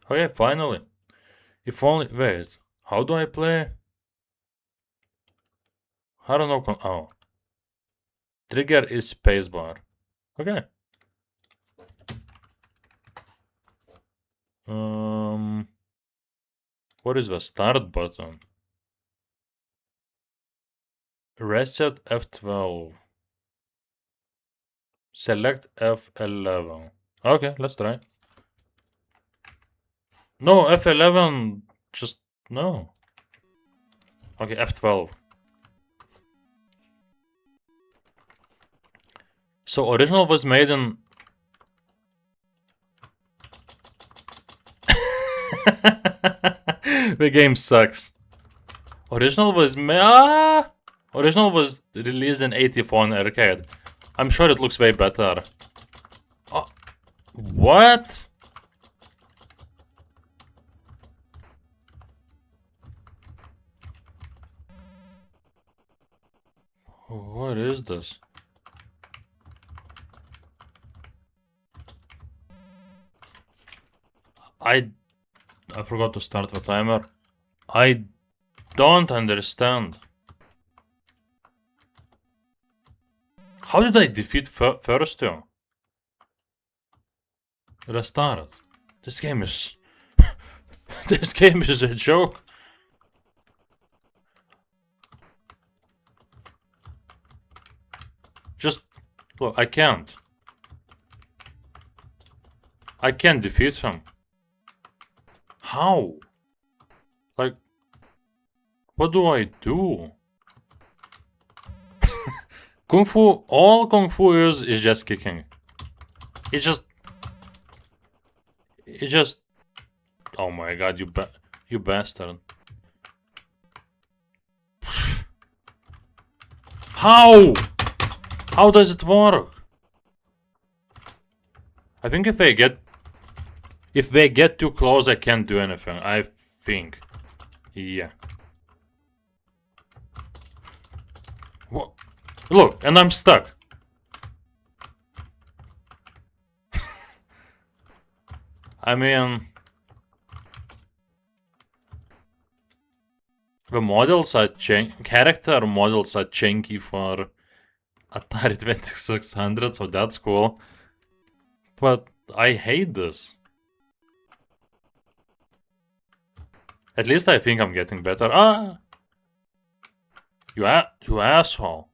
Oh yeah, finally. If only... Wait, how do I play? I don't know... Oh. Trigger is spacebar. Okay. What is the start button? Reset F12. Select F11. Okay, let's try. No, F11. Just no. Okay, F12. So original was made in... The game sucks. Original was released in 84 on arcade. I'm sure it looks way better. What? What is this? I forgot to start the timer. I don't understand. How did I defeat first two? Restart. This game is... This game is a joke. Just... Look, I can't. I can't defeat him. How? Like... What do I do? Kung Fu... All Kung Fu is just kicking. It just... Oh my god, you bastard. How? How does it work? I think if they get too close, I can't do anything. I think. Yeah. What? Look, and I'm stuck. I mean... The models are character models are chunky for Atari 2600, so that's cool. But I hate this. At least I think I'm getting better. Ah! You asshole.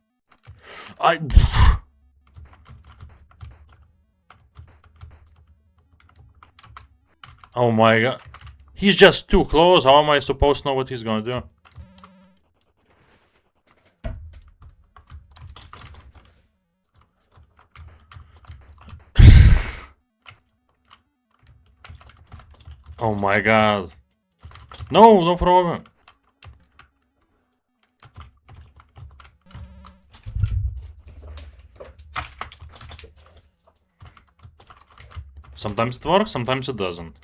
Oh my god. He's just too close. How am I supposed to know what he's gonna do? Oh my god. No, no problem. Sometimes it works, sometimes it doesn't.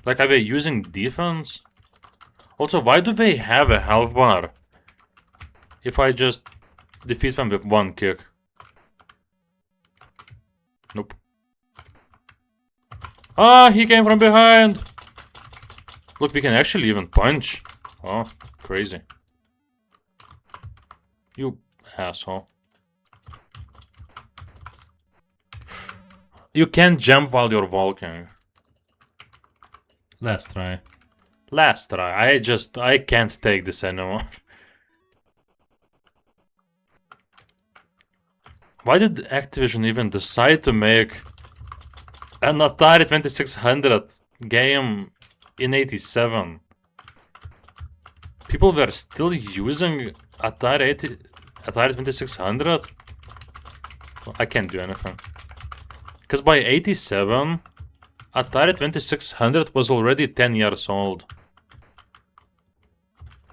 Like, are they using defense? Also, why do they have a health bar? If I just defeat them with one kick. Nope. Ah, he came from behind! Look, we can actually even punch. Oh, crazy. You asshole. You can't jump while you're walking. Last try. Last try. I can't take this anymore. Why did Activision even decide to make an Atari 2600 game in 87? People were still using Atari 2600? I can't do anything. Because by 87, Atari 2600 was already 10 years old.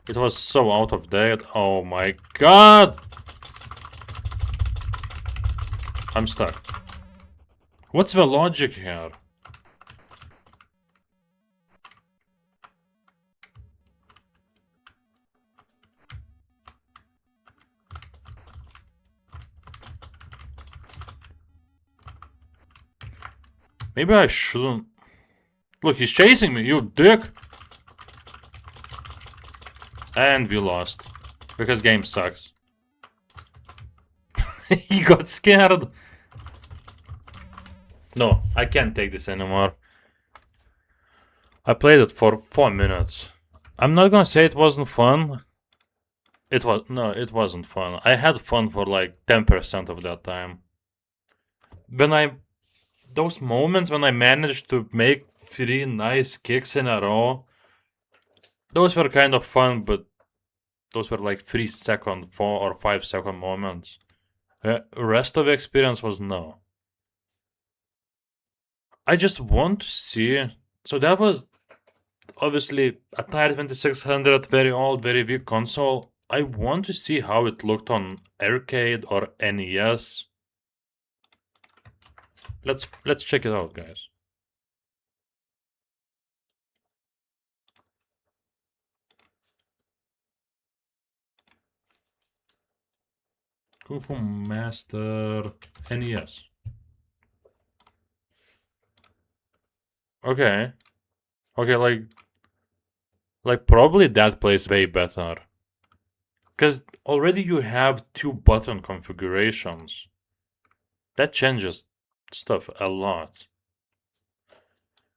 It was so out of date. Oh my god! I'm stuck. What's the logic here? Maybe I shouldn't. Look, he's chasing me, you dick! And we lost. Because game sucks. He got scared. No, I can't take this anymore. I played it for 4 minutes. I'm not gonna say it wasn't fun. It wasn't fun. I had fun for like 10% of that time. Those moments when I managed to make 3 nice kicks in a row, those were kind of fun, but those were like 3-second, 4 or 5-second moments. Rest of the experience was no. I just want to see. So that was obviously Atari 2600, very old, very weak console. I want to see how it looked on arcade or NES. Let's check it out, guys. Kung Fu Master NES. Okay. Okay, like probably that plays way better. Because already you have 2 button configurations. That changes stuff a lot.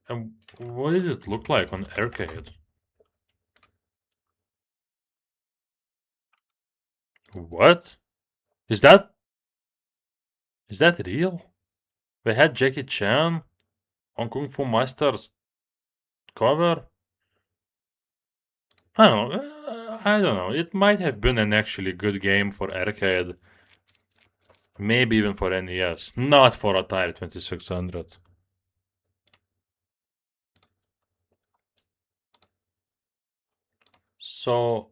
And what did it look like on arcade? What? Is that real? They had Jackie Chan on Kung Fu Master's cover? I don't know. It might have been an actually good game for arcade. Maybe even for NES. Not for Atari 2600. So,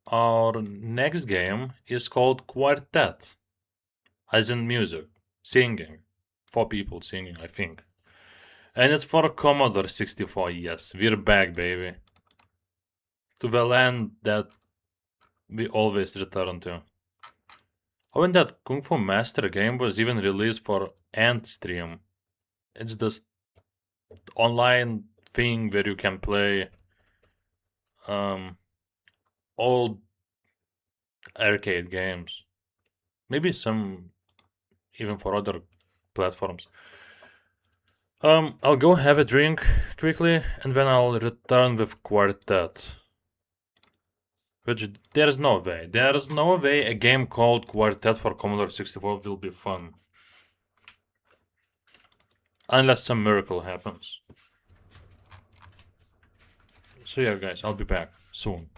our next game is called Quartet. As in music. Singing. 4 people singing, I think. And it's for Commodore 64, yes. We're back, baby. To the land that we always return to. Oh, and that Kung Fu Master game was even released for Antstream. It's this online thing where you can play old arcade games. Maybe some even for other platforms. I'll go have a drink quickly and then I'll return with Quartet. Which there's no way. There's no way a game called Quartet for Commodore 64 will be fun. Unless some miracle happens. So yeah, guys, I'll be back soon.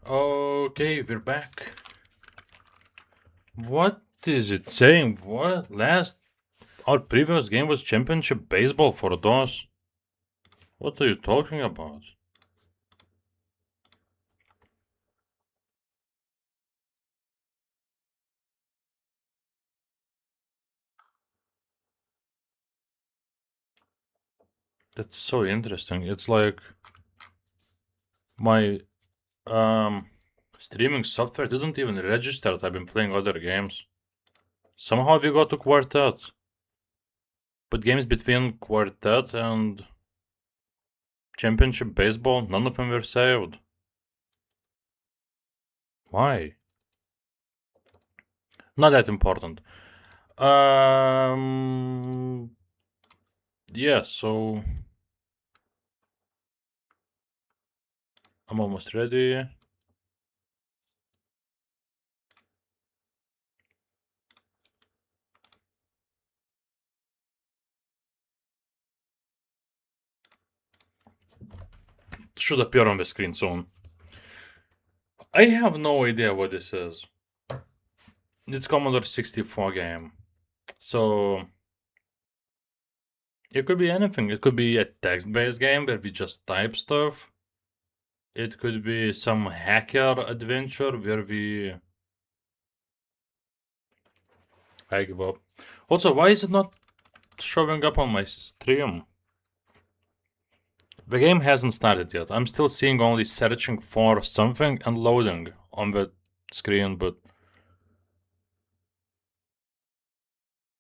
Okay, we're back. What is it saying? What? Our previous game was Championship Baseball for DOS. What are you talking about? That's so interesting. It's like my um streaming software didn't even register that I've been playing other games. Somehow we got to Quartet. But games between Quartet and Championship Baseball, none of them were saved. Why? Not that important. Yeah, so I'm almost ready. Should appear on the screen soon. I have no idea what this is. It's Commodore 64 game. So it could be anything. It could be a text-based game where we just type stuff. It could be some hacker adventure where we... I give up. Also, why is it not showing up on my stream? The game hasn't started yet. I'm still seeing only searching for something and loading on the screen, but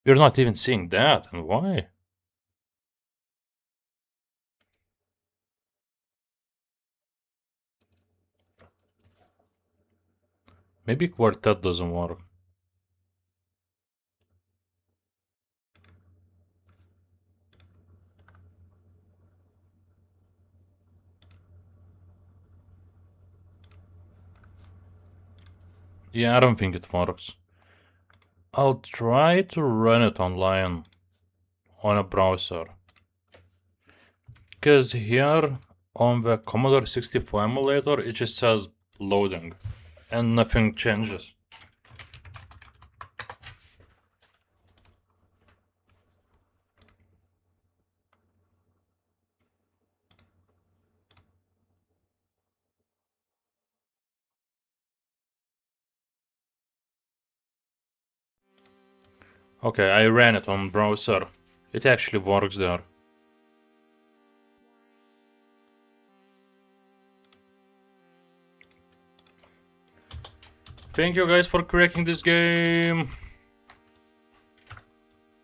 we're not even seeing that. And why? Maybe Quartet doesn't work. Yeah, I don't think it works. I'll try to run it online on a browser. Because here on the Commodore 64 emulator, it just says loading and nothing changes. Okay, I ran it on browser. It actually works there. Thank you guys for cracking this game.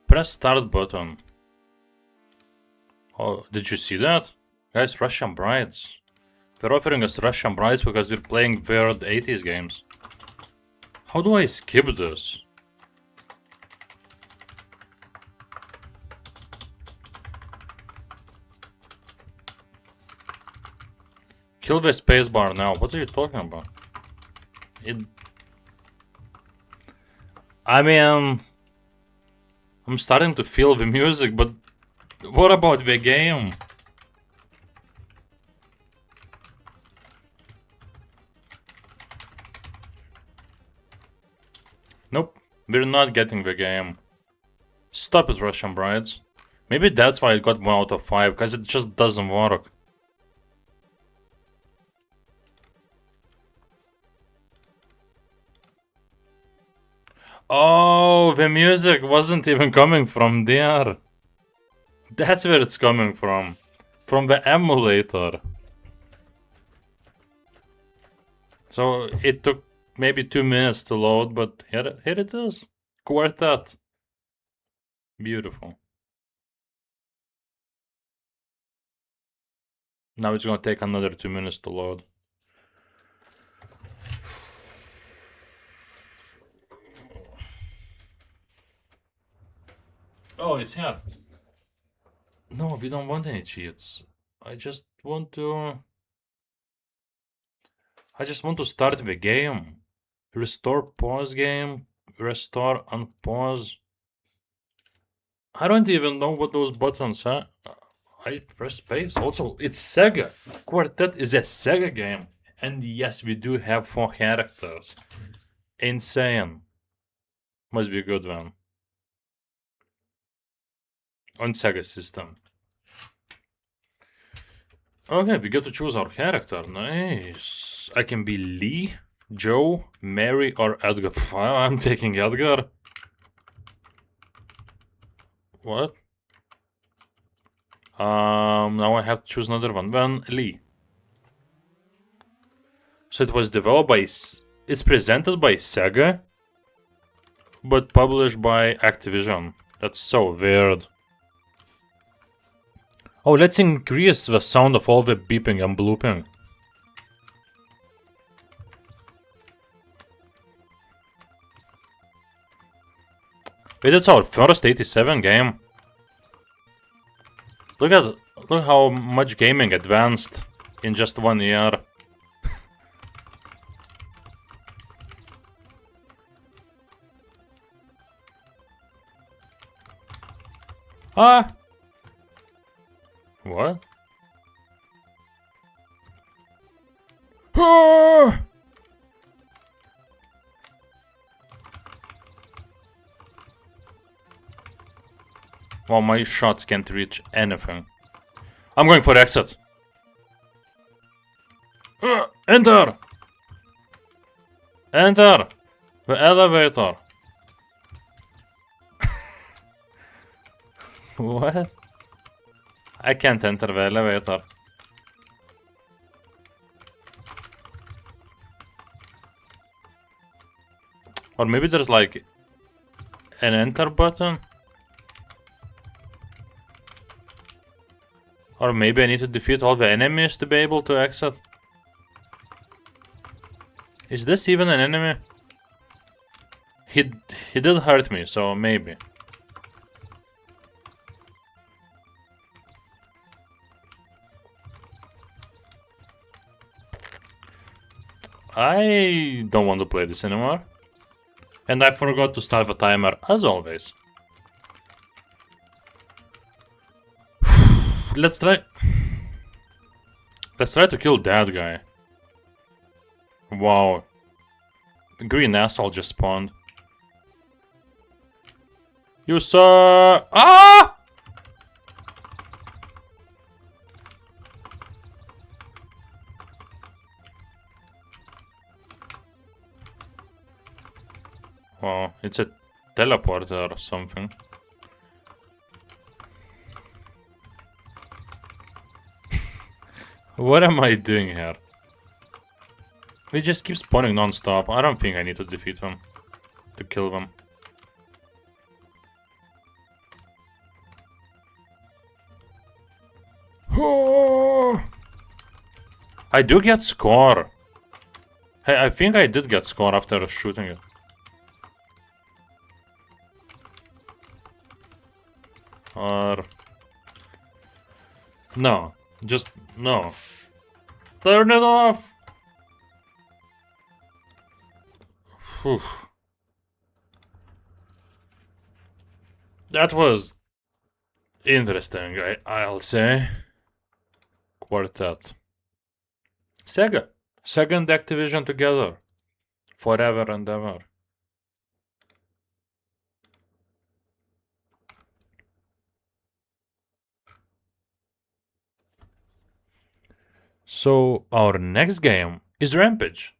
Press start button. Oh, did you see that? Guys, Russian brides. They're offering us Russian brides because we're playing weird 80s games. How do I skip this? Kill the spacebar now. What are you talking about? I mean, I'm starting to feel the music, but what about the game? Nope, we're not getting the game. Stop it, Russian brides. Maybe that's why it got 1 out of 5, because it just doesn't work. Oh, the music wasn't even coming from there. That's where it's coming from. From the emulator. So it took maybe 2 minutes to load, but here it is. Quartet. Beautiful. Now it's gonna take another 2 minutes to load. Oh, it's here. No, we don't want any cheats. I just want to start the game. Restore pause game. Restore unpause. I don't even know what those buttons are. I press space. Also, it's Sega. Quartet is a Sega game. And yes, we do have 4 characters. Insane. Must be a good one. On Sega system. Okay, we get to choose our character. Nice. I can be Lee, Joe, Mary, or Edgar. I'm taking Edgar. What? Now I have to choose another one. Then Lee. So it was developed by... It's presented by Sega, but published by Activision. That's so weird. Oh, let's increase the sound of all the beeping and blooping. Wait, it's our first 87 game. Look how much gaming advanced in just 1 year. Ah! What? Ah! Well, my shots can't reach anything. I'm going for exit. Enter! Enter! The elevator. What? I can't enter the elevator. Or maybe there's like an enter button. Or maybe I need to defeat all the enemies to be able to exit. Is this even an enemy? He did hurt me, so maybe. I don't want to play this anymore. And I forgot to start the timer, as always. Let's try to kill that guy. Wow. Green asshole just spawned. You saw... Ah! Wow, it's a teleporter or something. What am I doing here? We just keep spawning non-stop. I don't think I need to defeat them. To kill them. I do get score. Hey, I think I did get score after shooting it. Or... no. Just... no. Turn it off! Whew. That was... interesting, I'll say. Quartet. Sega. Sega and Activision together. Forever and ever. So, our next game is Rampage.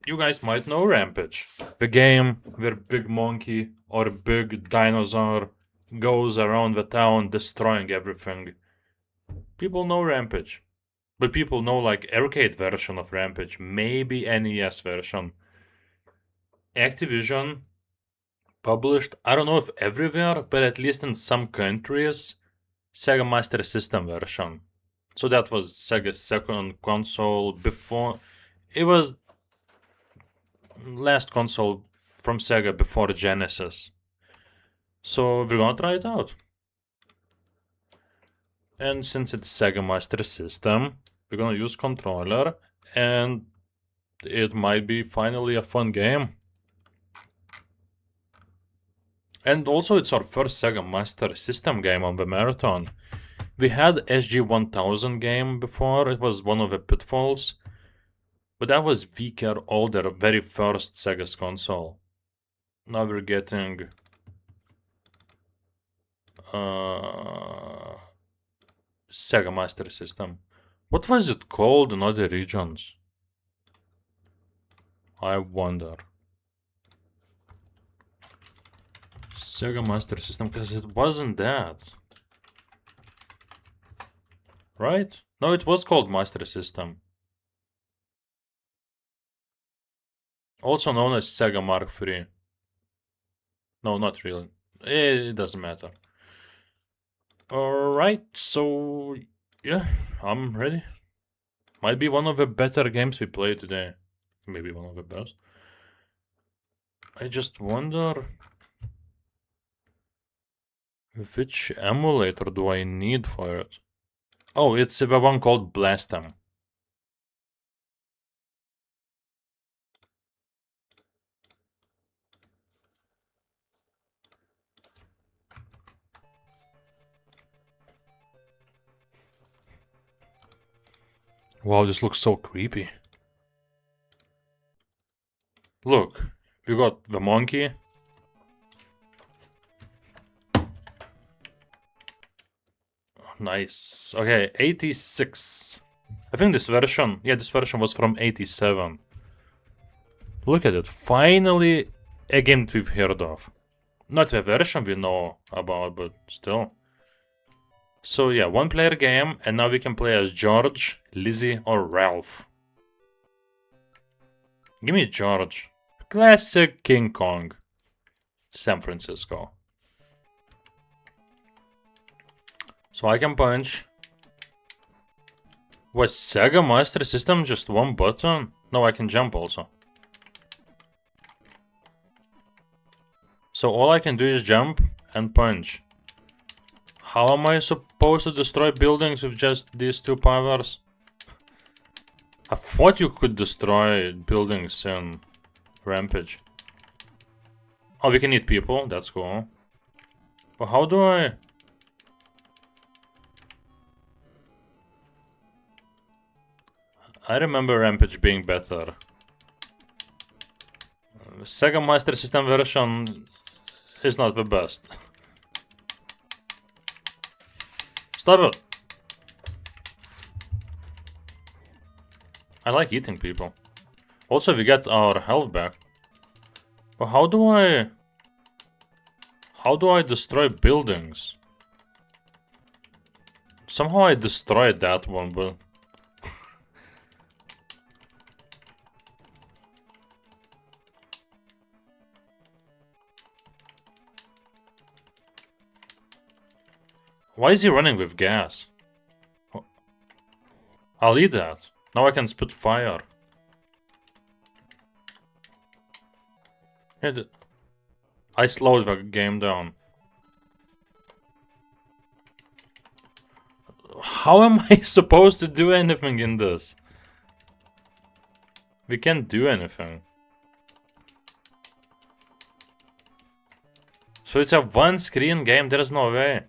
You guys might know Rampage. The game where Big Monkey or Big Dinosaur goes around the town destroying everything. People know Rampage. But people know like arcade version of Rampage, maybe NES version. Activision published, I don't know if everywhere, but at least in some countries, Sega Master System version. So that was Sega's second console before... it was last console from Sega before Genesis. So we're gonna try it out. And since it's Sega Master System, we're gonna use controller, and it might be finally a fun game. And also it's our first Sega Master System game on the marathon. We had SG-1000 game before, it was one of the Pitfalls. But that was weaker, older, very first Sega's console. Now we're getting... Sega Master System. What was it called in other regions? I wonder. Sega Master System, because it wasn't that. Right? No, it was called Master System. Also known as Sega Mark III. No, not really. It doesn't matter. Alright, so... yeah, I'm ready. Might be one of the better games we played today. Maybe one of the best. I just wonder... which emulator do I need for it? Oh, it's the one called Blastem. Wow, this looks so creepy. Look, we got the monkey. Nice. Okay, 86. I think this version, yeah, this version was from 87. Look at it. Finally, a game we've heard of. Not the version we know about, but still. So yeah, one player game, and now we can play as George, Lizzie, or Ralph. Give me George. Classic King Kong. San Francisco. So I can punch. Was Sega Master System just one button? No, I can jump also. So all I can do is jump and punch. How am I supposed to destroy buildings with just these two powers? I thought you could destroy buildings in Rampage. Oh, we can eat people, that's cool. But how do I... I remember Rampage being better. Sega Master System version is not the best. Stop it! I like eating people. Also, we get our health back. But how do I... How do I destroy buildings? Somehow I destroyed that one, but... Why is he running with gas? I'll eat that. Now I can spit fire. I slowed the game down. How am I supposed to do anything in this? We can't do anything. So it's a one-screen game, there's no way.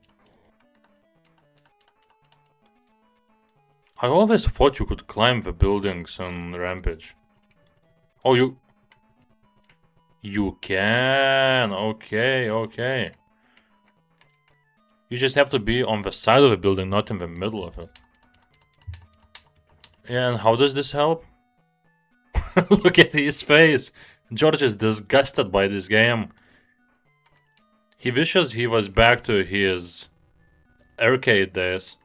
I always thought you could climb the buildings on Rampage. Oh, you can. Okay, okay. You just have to be on the side of the building, not in the middle of it. And how does this help? Look at his face. George is disgusted by this game. He wishes he was back to his arcade days.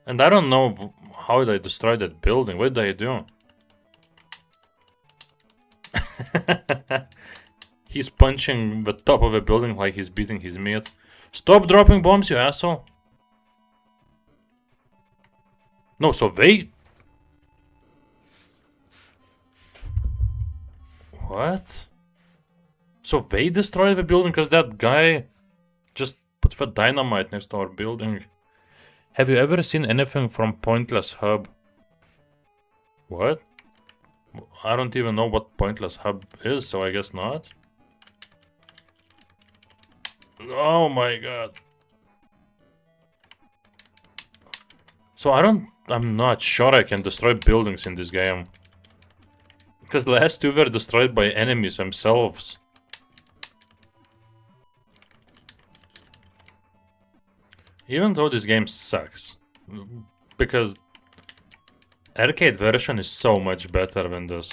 And I don't know how they destroyed that building. What did they do? He's punching the top of the building like he's beating his meat. Stop dropping bombs, you asshole. No, so they... What? So they destroyed the building because that guy just put the dynamite next to our building. Have you ever seen anything from Pointless Hub? What? I don't even know what Pointless Hub is, so I guess not. Oh my god. So I'm not sure I can destroy buildings in this game. Because the last two were destroyed by enemies themselves. Even though this game sucks. Because arcade version is so much better than this.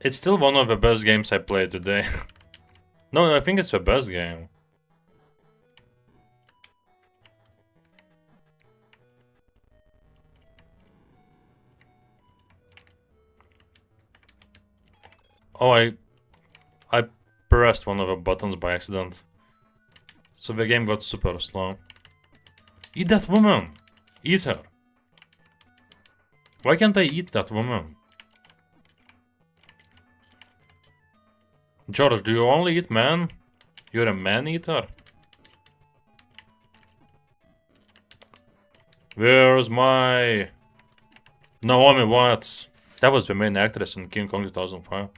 It's still one of the best games I played today. No, I think it's the best game. Oh, I pressed one of the buttons by accident. So the game got super slow. Eat that woman! Eat her! Why can't I eat that woman? George, do you only eat men? You're a man-eater? Where's my... Naomi Watts? That was the main actress in King Kong 2005.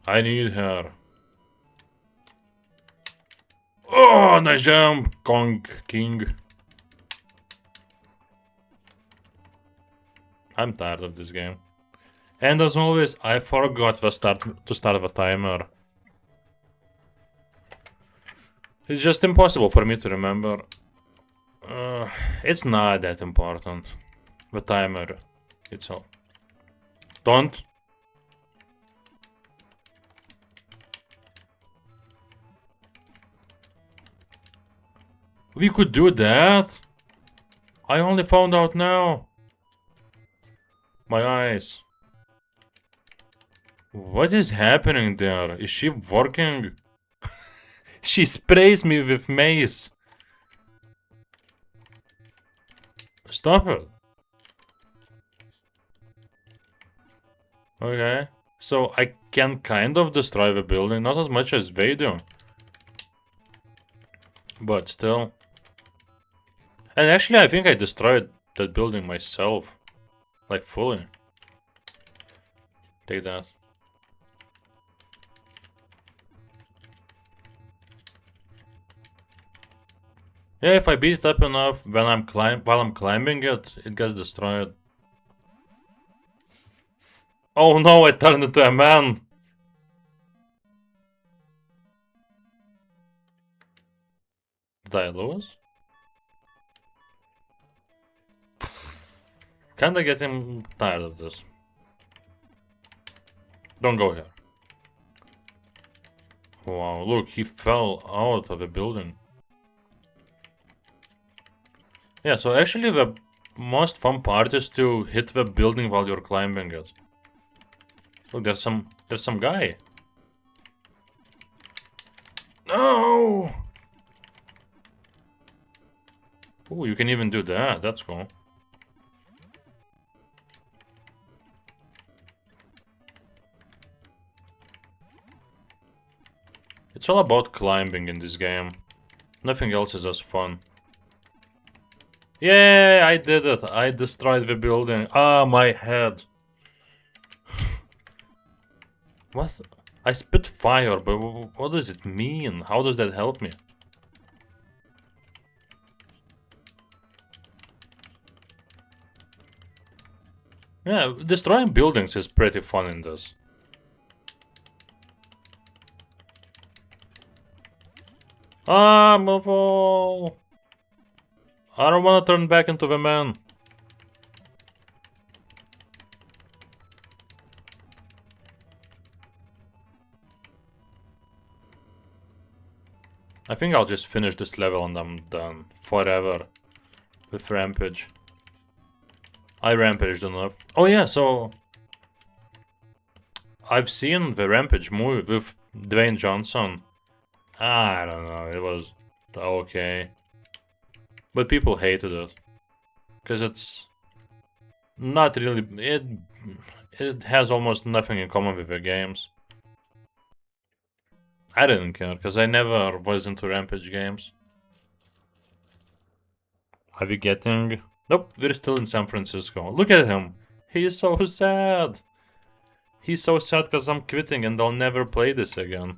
I need her. Oh, nice jump! Kong King. I'm tired of this game. And as always, I forgot to start the timer. It's just impossible for me to remember. It's not that important. The timer itself. Don't. We could do that? I only found out now. My eyes. What is happening there? Is she working? She sprays me with mace. Stop it. Okay. So I can kind of destroy the building, not as much as they do. But still. And actually I think I destroyed that building myself. Like fully. Take that. Yeah, if I beat it up enough when while I'm climbing it, it gets destroyed. Oh no, I turned into a man! Did I lose? Kinda getting tired of this. Don't go here. Wow, look, he fell out of a building. Yeah, so actually the most fun part is to hit the building while you're climbing it. Look, there's some guy. No! Oh, you can even do that. That's cool. It's all about climbing in this game. Nothing else is as fun. Yeah, I did it. I destroyed the building. Ah, my head. What? I spit fire, but what does it mean? How does that help me? Yeah, destroying buildings is pretty fun in this. Ah, mofo! I don't want to turn back into the man. I think I'll just finish this level and I'm done. Forever. With Rampage. I rampaged enough. Oh yeah, so... I've seen the Rampage movie with Dwayne Johnson. I don't know, it was okay. But people hated it. Because it's... not really... It has almost nothing in common with the games. I didn't care, because I never was into Rampage games. Are we getting... Nope, we're still in San Francisco. Look at him. He is so sad. He's so sad because I'm quitting and I'll never play this again.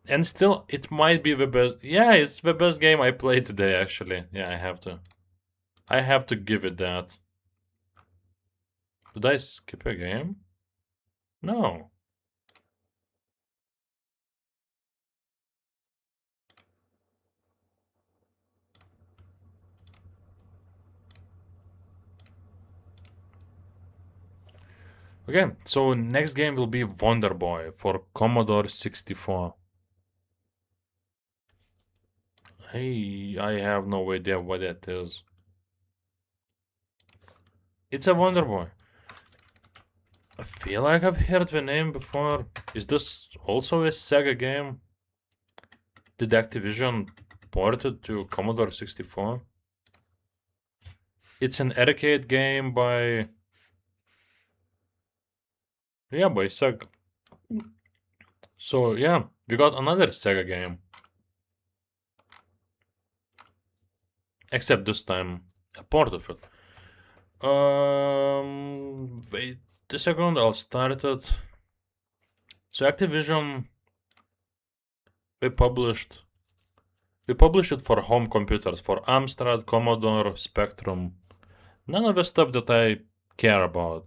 And still, it might be the best... Yeah, it's the best game I played today, actually. Yeah, I have to. I have to give it that. Did I skip a game? No. Okay, so next game will be Wonder Boy for Commodore 64. Hey, I have no idea what that is. It's a Wonder Boy. I feel like I've heard the name before. Is this also a Sega game? Did Activision port it to Commodore 64? It's an arcade game by... Yeah, by Sega. So, yeah, we got another Sega game. Except this time, a port of it. Wait a second, I'll start it. So Activision, they published it for home computers, for Amstrad, Commodore, Spectrum. None of the stuff that I care about.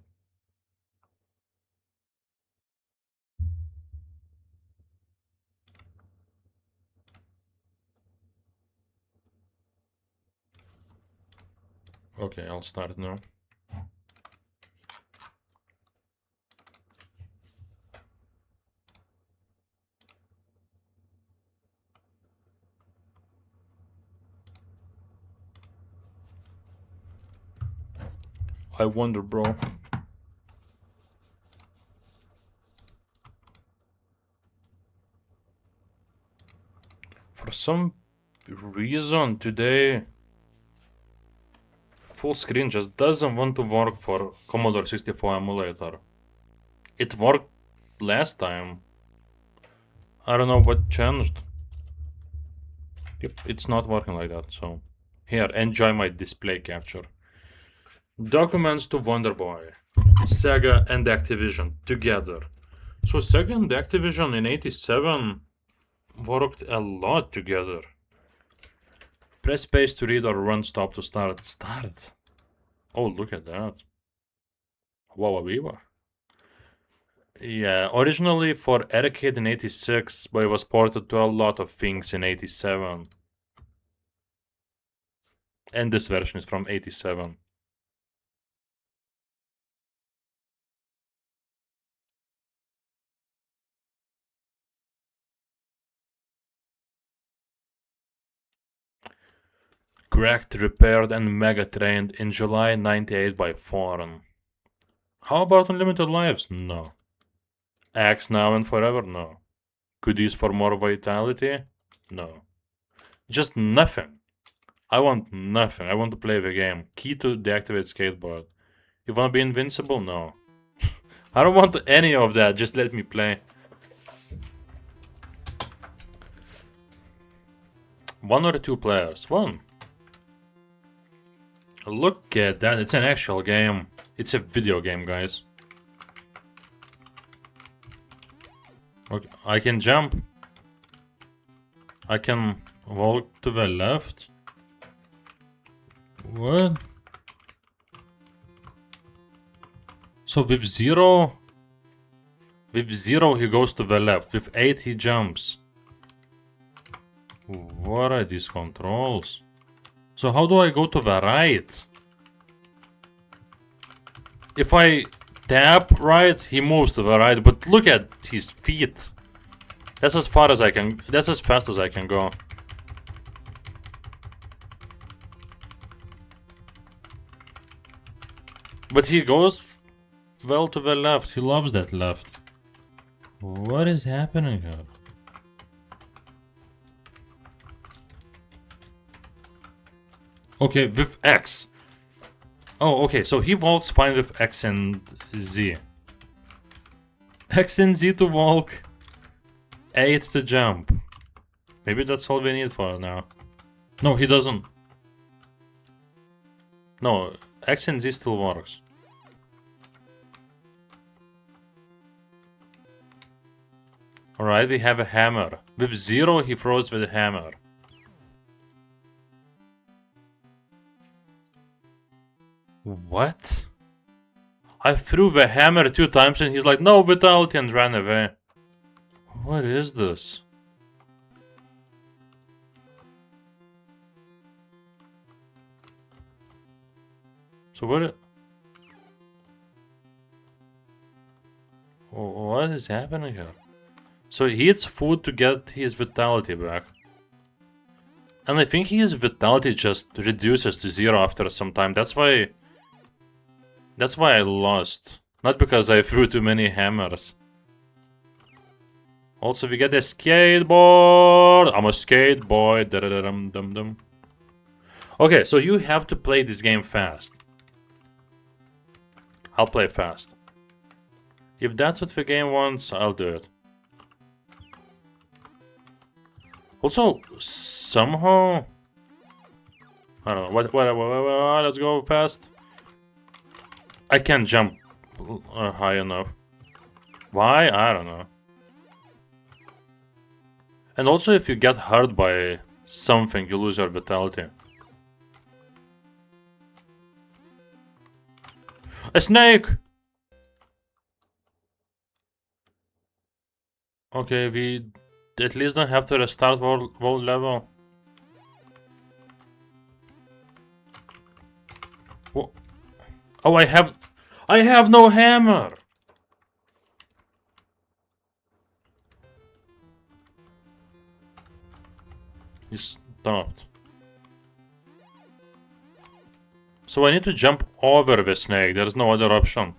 Okay, I'll start now. I wonder, bro. For some reason today, full screen just doesn't want to work for Commodore 64 emulator. It worked last time. I don't know what changed. Yep, it's not working like that, so... Here, enjoy my display capture. Documents to Wonder Boy. Sega and Activision together. So Sega and Activision in 87 worked a lot together. Press space to read or run stop to start. Start. Oh, look at that. Wow, Viva. Yeah, originally for arcade in 86, but it was ported to a lot of things in 87. And this version is from 87. Cracked, repaired, and mega trained in July 98 by Foreign. How about unlimited lives? No. Axe now and forever? No. Goodies for more vitality? No. Just nothing. I want nothing. I want to play the game. Key to deactivate skateboard. You wanna be invincible? No. I don't want any of that. Just let me play. One or two players? One. Look at that. It's an actual game. It's a video game, guys. Okay, I can jump. I can walk to the left. What? So with 0 he goes to the left. With 8 he jumps. What are these controls? So how do I go to the right? If I tap right, he moves to the right, but look at his feet. That's as far as I can, that's as fast as I can go. But he goes well to the left. He loves that left. What is happening here? Okay, with X. Oh, okay, so he walks fine with X and Z. X and Z to walk. 8 to jump. Maybe that's all we need for now. No, he doesn't. No, X and Z still works. Alright, we have a hammer. With 0, he throws with a hammer. What? I threw the hammer 2 times and he's like, no vitality, and ran away. What is this? So what is happening here? So he eats food to get his vitality back. And I think his vitality just reduces to 0 after some time. That's why I lost. Not because I threw too many hammers. Also, we get a skateboard. I'm a skate boy. Da-da-da-dum-dum-dum. Okay, so you have to play this game fast. I'll play fast. If that's what the game wants, I'll do it. Also, somehow... I don't know. What, let's go fast. I can't jump high enough. Why? I don't know. And also, if you get hurt by something, you lose your vitality. A snake! Okay, we at least don't have to restart world level. What? Oh, I have no hammer! He stopped. So I need to jump over the snake, there's no other option.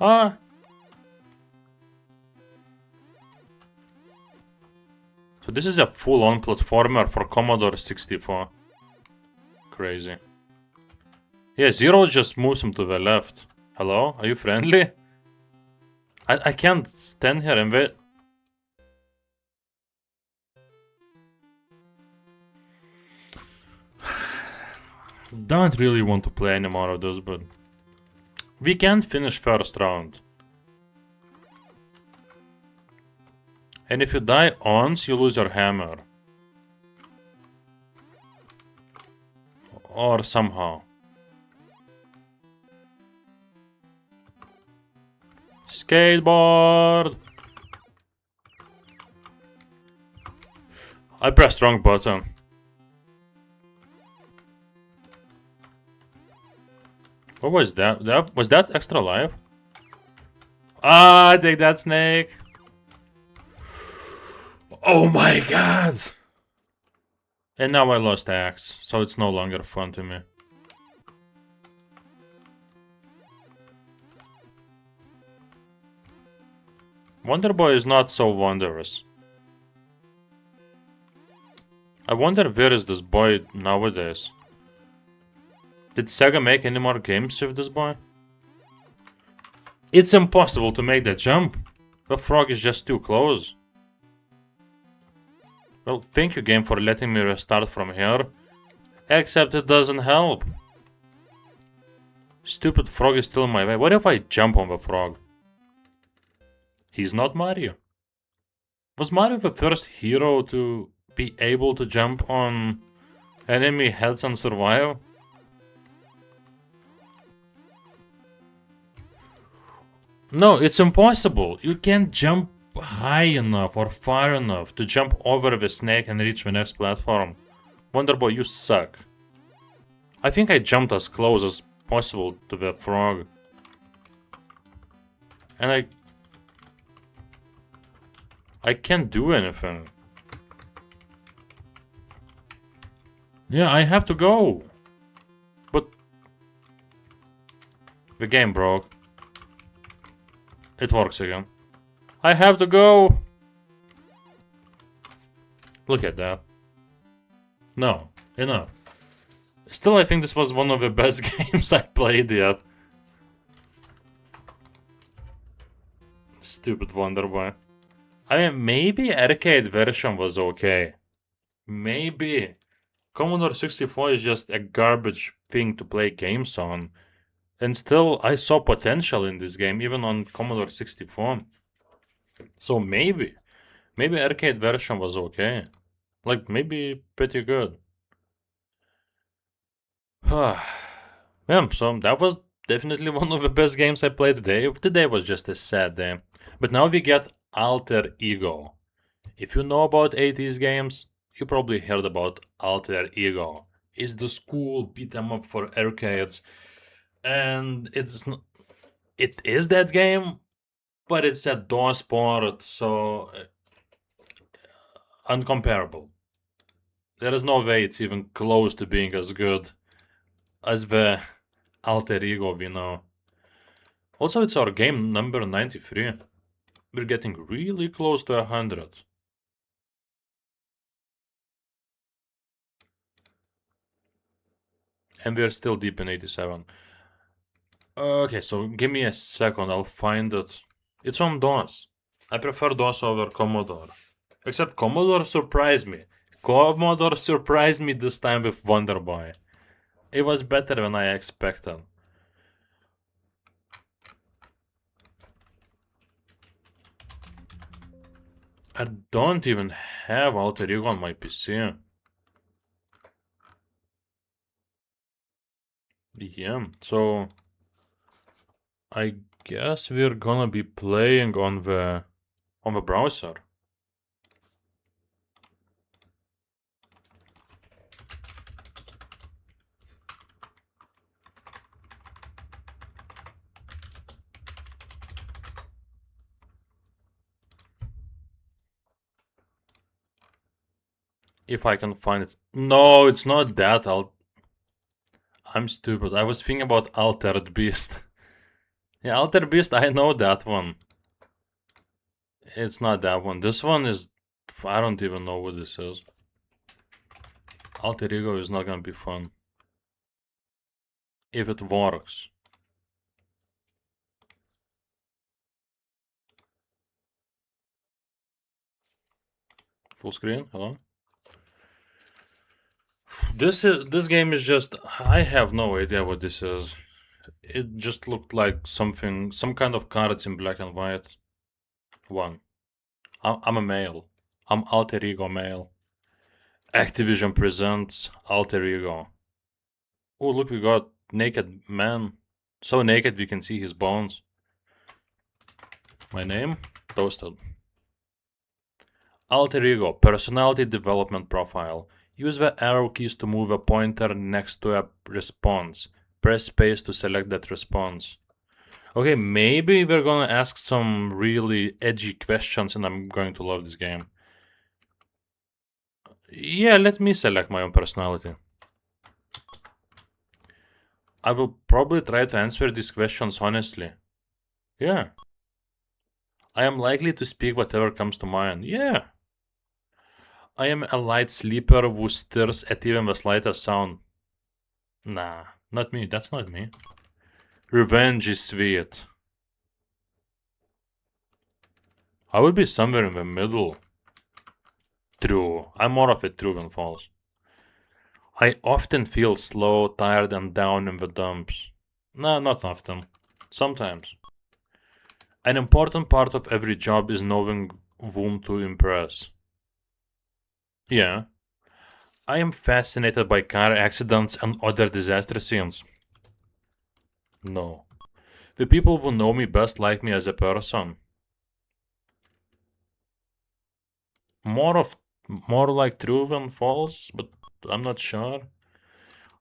Ah! So this is a full-on platformer for Commodore 64. Crazy. Yeah, 0 just moves him to the left. Hello? Are you friendly? I can't stand here and wait. Don't really want to play any more of this, but... we can't finish first round. And if you die once, you lose your hammer. Or somehow. Skateboard! I pressed wrong button. What was that? Was that extra life? Ah, take that, snake! Oh my god! And now I lost axe, so it's no longer fun to me. Wonder Boy is not so wondrous. I wonder where is this boy nowadays? Did Sega make any more games with this boy? It's impossible to make that jump. The frog is just too close. Well, thank you, game, for letting me restart from here. Except it doesn't help. Stupid frog is still in my way. What if I jump on the frog? He's not Mario. Was Mario the first hero to be able to jump on enemy heads and survive? No, it's impossible. You can't jump high enough or far enough to jump over the snake and reach the next platform. Wonderboy, you suck. I think I jumped as close as possible to the frog. And I can't do anything. Yeah, I have to go. But the game broke. It works again. I have to go. Look at that. No, enough. Still, I think this was one of the best games I played yet. Stupid Wonderboy. I mean, maybe arcade version was okay. Maybe. Commodore 64 is just a garbage thing to play games on. And still, I saw potential in this game, even on Commodore 64. So maybe arcade version was okay. Like, maybe pretty good. Yeah, so that was definitely one of the best games I played today. Today was just a sad day. But now we get Alter Ego. If you know about 80s games, you probably heard about Alter Ego. It's the school beat 'em up for arcades. And it is that game, but it's a DOS port, so uncomparable. There is no way it's even close to being as good as the Alter Ego we know. Also, it's our game number 93. We're getting really close to 100. And we're still deep in 87. Okay, so give me a second, I'll find it. It's on DOS. I prefer DOS over Commodore. Except Commodore surprised me. Commodore surprised me this time with Wonder Boy. It was better than I expected. I don't even have Alter Ego on my PC. Yeah, so I guess we're gonna be playing on the browser. If I can find it. No, it's not that. I'm stupid. I was thinking about Altered Beast. Yeah, Altered Beast, I know that one. It's not that one. This one is... I don't even know what this is. Alter Ego is not gonna be fun. If it works. Full screen, hello? This game is just... I have no idea what this is. It just looked like some kind of cards in black and white. One. I'm a male. I'm Alter Ego male. Activision presents Alter Ego. Oh, look, we got naked man. So naked we can see his bones. My name? Toasted. Alter Ego, personality development profile. Use the arrow keys to move a pointer next to a response. Press space to select that response. Okay, maybe we're gonna ask some really edgy questions and I'm going to love this game. Yeah, let me select my own personality. I will probably try to answer these questions honestly. Yeah. I am likely to speak whatever comes to mind. Yeah. I am a light sleeper who stirs at even the slightest sound. Nah, not me. That's not me. Revenge is sweet. I would be somewhere in the middle. True. I'm more of a true than false. I often feel slow, tired, and down in the dumps. No, not often. Sometimes. An important part of every job is knowing whom to impress. Yeah. I am fascinated by car accidents and other disaster scenes. No. The people who know me best like me as a person. More of more like true than false, but I'm not sure.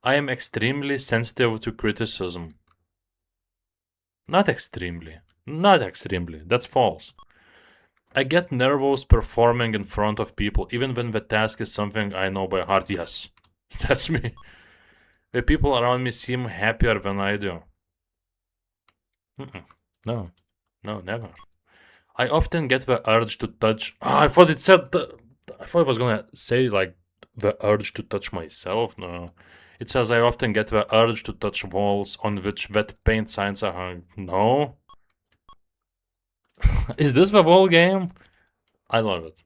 I am extremely sensitive to criticism. Not extremely. Not extremely. That's false. I get nervous performing in front of people, even when the task is something I know by heart. Yes, that's me. The people around me seem happier than I do. Mm-mm. No, no, never. I often get the urge to touch. Ah, I thought it said. I thought it was gonna say like the urge to touch myself. No, it says I often get the urge to touch walls on which wet paint signs are hung. No, is this the whole game? I love it.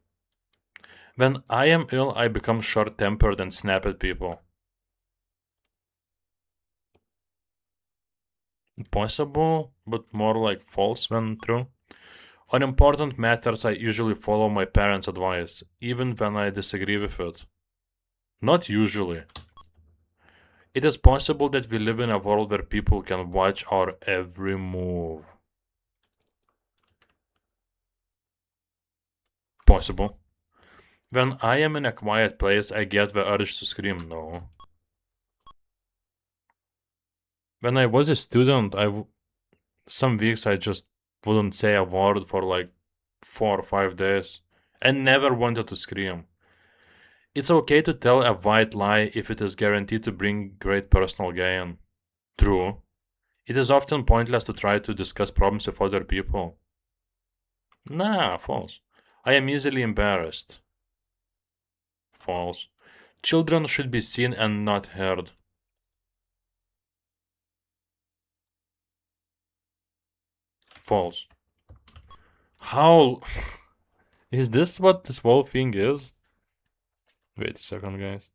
When I am ill, I become short-tempered and snap at people. Possible, but more like false than true. On important matters, I usually follow my parents' advice, even when I disagree with it. Not usually. It is possible that we live in a world where people can watch our every move. Possible. When I am in a quiet place, I get the urge to scream. No. When I was a student, some weeks I just wouldn't say a word for like 4 or 5 days and never wanted to scream. It's okay to tell a white lie if it is guaranteed to bring great personal gain. True. It is often pointless to try to discuss problems with other people. Nah, false. I am easily embarrassed. False. Children should be seen and not heard. False. How? Is this what this whole thing is? Wait a second, guys.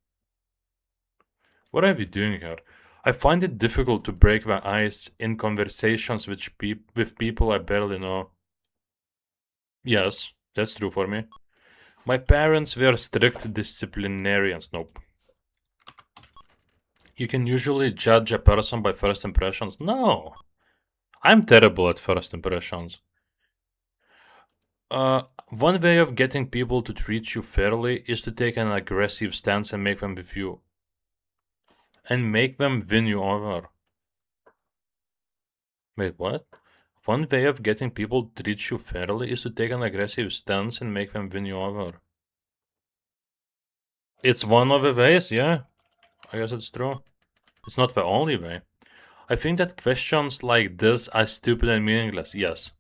What are we doing here? I find it difficult to break the ice in conversations with people I barely know. Yes, that's true for me. My parents were strict disciplinarians. Nope. You can usually judge a person by first impressions. No. I'm terrible at first impressions. One way of getting people to treat you fairly is to take an aggressive stance and make them with you. And make them win you over. Wait, what? One way of getting people to treat you fairly is to take an aggressive stance and make them win you over. It's one of the ways, yeah. I guess it's true. It's not the only way. I think that questions like this are stupid and meaningless, yes.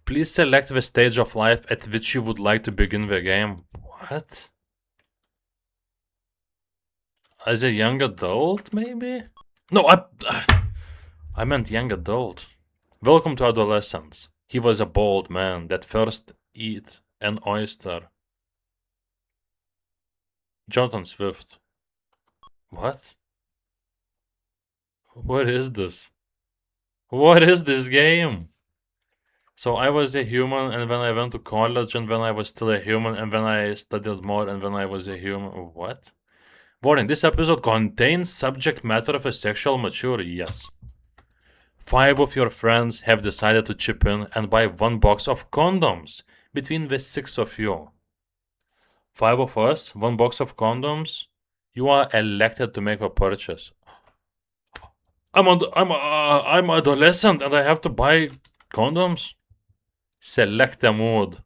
Please select the stage of life at which you would like to begin the game. What? As a young adult, maybe? No, I meant young adult. Welcome to adolescence. He was a bold man that first eat an oyster. Jonathan Swift. What? What is this? What is this game? So I was a human, and then I went to college, and then I was still a human, and then I studied more, and then I was a human. What? Warning, this episode contains subject matter of a sexual maturity, yes. 5 of your friends have decided to chip in and buy 1 box of condoms between the 6 of you. 5 of us, 1 box of condoms. You are elected to make a purchase. I'm adolescent and I have to buy condoms. Select a mood.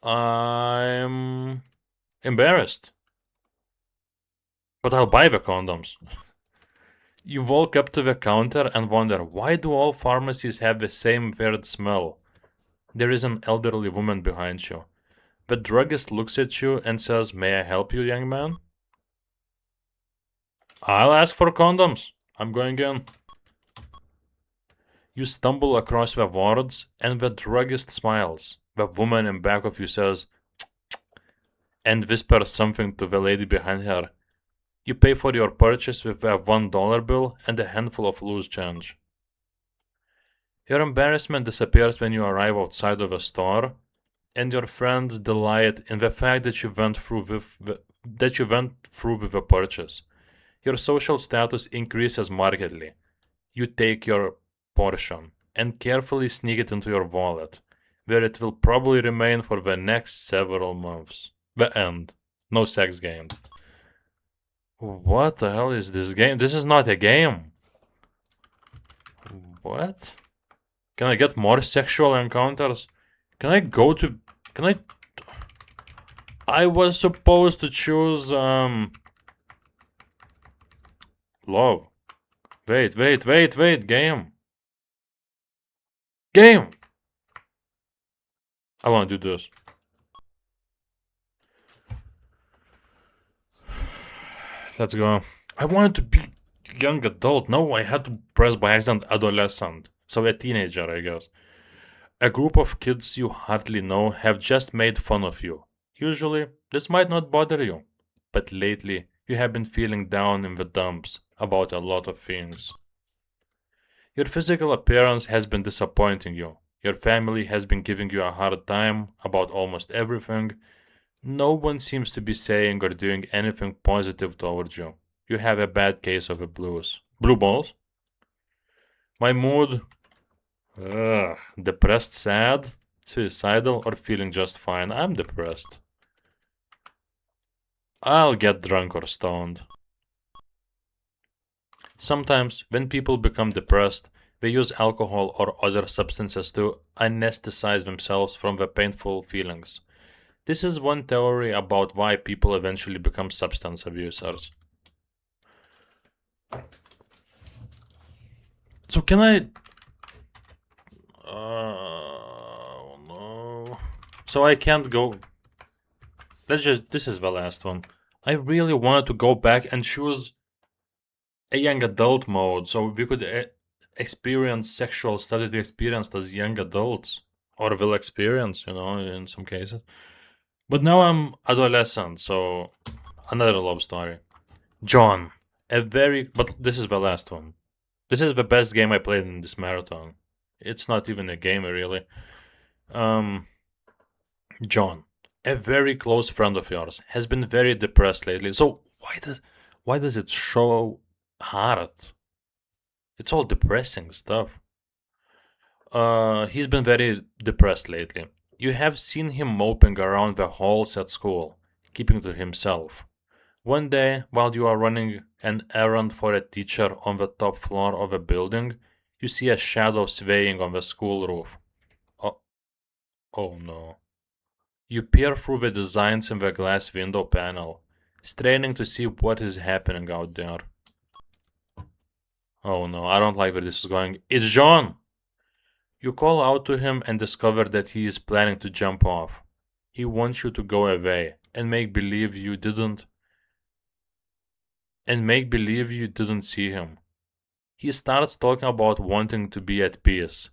I'm embarrassed. But I'll buy the condoms. You walk up to the counter and wonder, why do all pharmacies have the same weird smell? There is an elderly woman behind you. The druggist looks at you and says, "May I help you, young man?" "I'll ask for condoms. I'm going in." You stumble across the wards and the druggist smiles. The woman in back of you says, and whispers something to the lady behind her. You pay for your purchase with a $1 bill and a handful of loose change. Your embarrassment disappears when you arrive outside of a store, and your friends delight in the fact that you went through with the purchase. Your social status increases markedly. You take your portion and carefully sneak it into your wallet, where it will probably remain for the next several months. The end. No sex gained. What the hell is this game? This is not a game. What? Can I get more sexual encounters? Can I go to... Can I... I was supposed to choose, love. Wait, game. Game! I want to do this. Let's go. I wanted to be young adult. No, I had to press by accident adolescent. So a teenager, I guess. A group of kids you hardly know have just made fun of you. Usually, this might not bother you. But lately, you have been feeling down in the dumps about a lot of things. Your physical appearance has been disappointing you. Your family has been giving you a hard time about almost everything. No one seems to be saying or doing anything positive towards you. You have a bad case of the blues. Blue balls? My mood? Depressed, sad, suicidal, or feeling just fine? I'm depressed. I'll get drunk or stoned. Sometimes, when people become depressed, they use alcohol or other substances to anesthetize themselves from the painful feelings. This is one theory about why people eventually become substance abusers. So can I... Oh no. So I can't go... This is the last one. I really wanted to go back and choose a young adult mode so we could experience sexual stuff that we experienced as young adults. Or will experience, in some cases. But now I'm adolescent, so another love story. John, but this is the last one. This is the best game I played in this marathon. It's not even a game, really. John, a very close friend of yours, has been very depressed lately. So why does it show hard? It's all depressing stuff. He's been very depressed lately. You have seen him moping around the halls at school, keeping to himself. One day, while you are running an errand for a teacher on the top floor of a building, you see a shadow swaying on the school roof. Oh no. You peer through the designs in the glass window panel, straining to see what is happening out there. Oh no, I don't like where this is going. It's John! You call out to him and discover that he is planning to jump off. He wants you to go away and make believe you didn't see him. He starts talking about wanting to be at peace.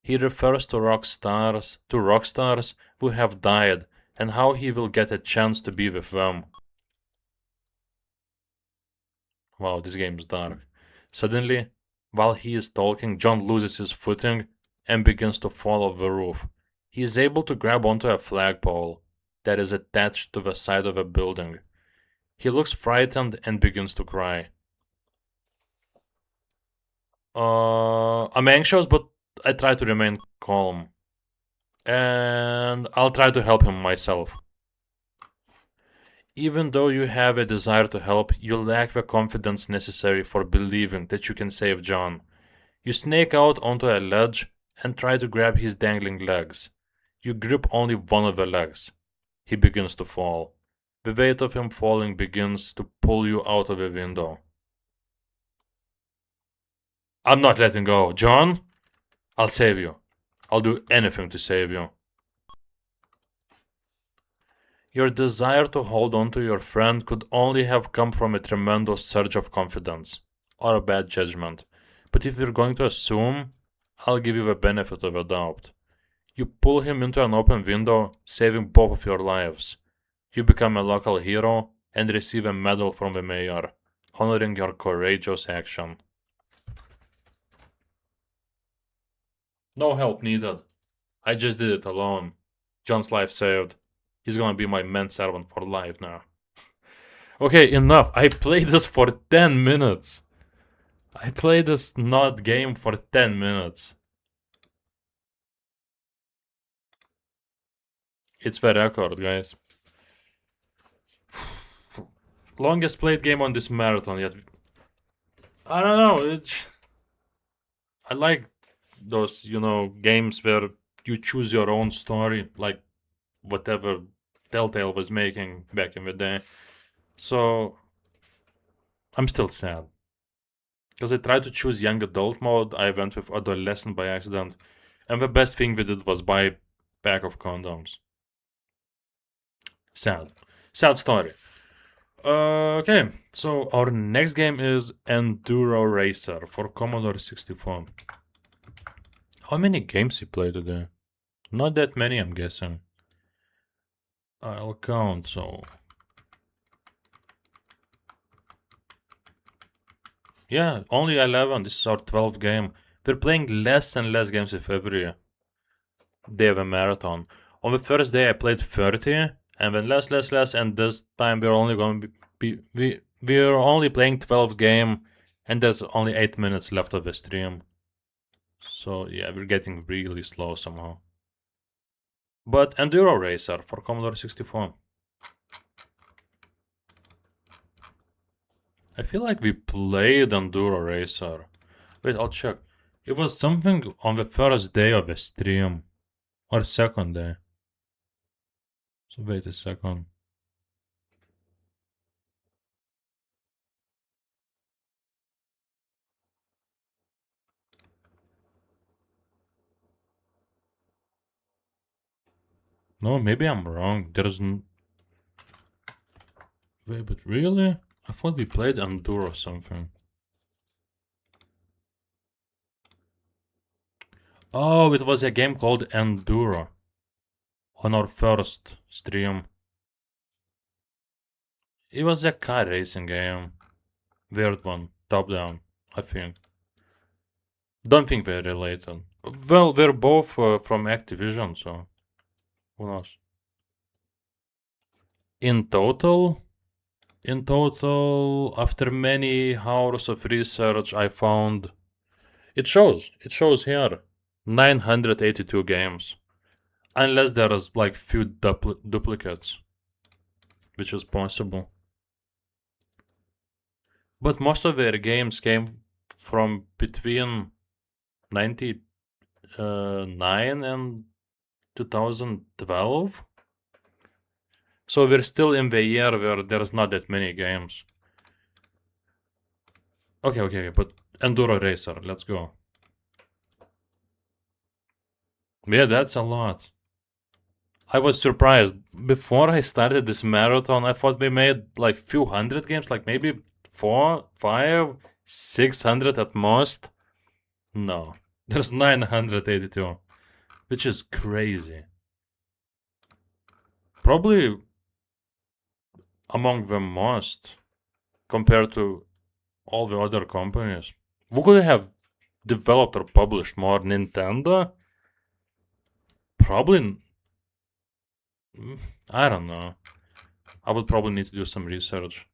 He refers to rock stars who have died and how he will get a chance to be with them. Wow, this game is dark. Suddenly, while he is talking, John loses his footing and begins to fall off the roof. He is able to grab onto a flagpole that is attached to the side of a building. He looks frightened and begins to cry. I'm anxious, but I try to remain calm. And I'll try to help him myself. Even though you have a desire to help, you lack the confidence necessary for believing that you can save John. You snake out onto a ledge and try to grab his dangling legs. You grip only one of the legs. He begins to fall. The weight of him falling begins to pull you out of the window. I'm not letting go. John, I'll save you. I'll do anything to save you. Your desire to hold on to your friend could only have come from a tremendous surge of confidence, or a bad judgment. But if you're going to assume, I'll give you the benefit of the doubt. You pull him into an open window, saving both of your lives. You become a local hero and receive a medal from the mayor, honoring your courageous action. No help needed. I just did it alone. John's life saved. He's gonna be my manservant for life now. Okay, enough. I played this for 10 minutes. I played this not game for 10 minutes. It's the record, guys. Longest played game on this marathon yet. I don't know. I like those, games where you choose your own story, like whatever Telltale was making back in the day. So I'm still sad. Because I tried to choose young adult mode, I went with adolescent by accident. And the best thing we did was buy a pack of condoms. Sad. Sad story. Okay, so our next game is Enduro Racer for Commodore 64. How many games you play today? Not that many, I'm guessing. I'll count, so... Yeah, only 11. This is our 12th game. We're playing less and less games with every day of a marathon. On the first day I played 30, and then less, and this time we're only going to we're only playing 12 game, and there's only 8 minutes left of the stream. So yeah, we're getting really slow somehow. But Enduro Racer for Commodore 64. I feel like we played Enduro Racer. Wait, I'll check. It was something on the first day of the stream. Or second day. So wait a second. No, maybe I'm wrong. There's wait, but really? I thought we played Enduro something. Oh, it was a game called Enduro. On our first stream. It was a car racing game. Weird one. Top down, I think. Don't think they're related. Well, they're both from Activision, so who knows? In total, after many hours of research, I found it shows here 982 games, unless there is like few duplicates, which is possible. But most of their games came from between 99 and 2012. So we're still in the year where there's not that many games. Okay, but Enduro Racer, let's go. Yeah, that's a lot. I was surprised. Before I started this marathon, I thought we made like few hundred games, like maybe 4, 5, 600 at most. No, there's 982, which is crazy. Probably among the most compared to all the other companies. Who could have developed or published more? Nintendo? Probably. I don't know. I would probably need to do some research.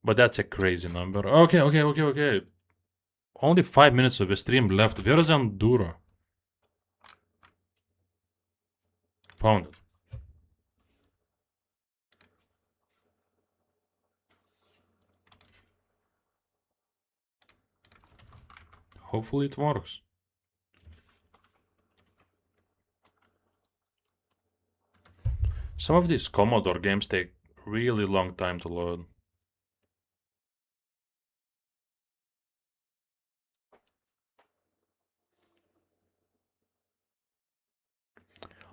But that's a crazy number. Okay. Only 5 minutes of the stream left. Where is Enduro? Found it. Hopefully it works. Some of these Commodore games take really long time to load.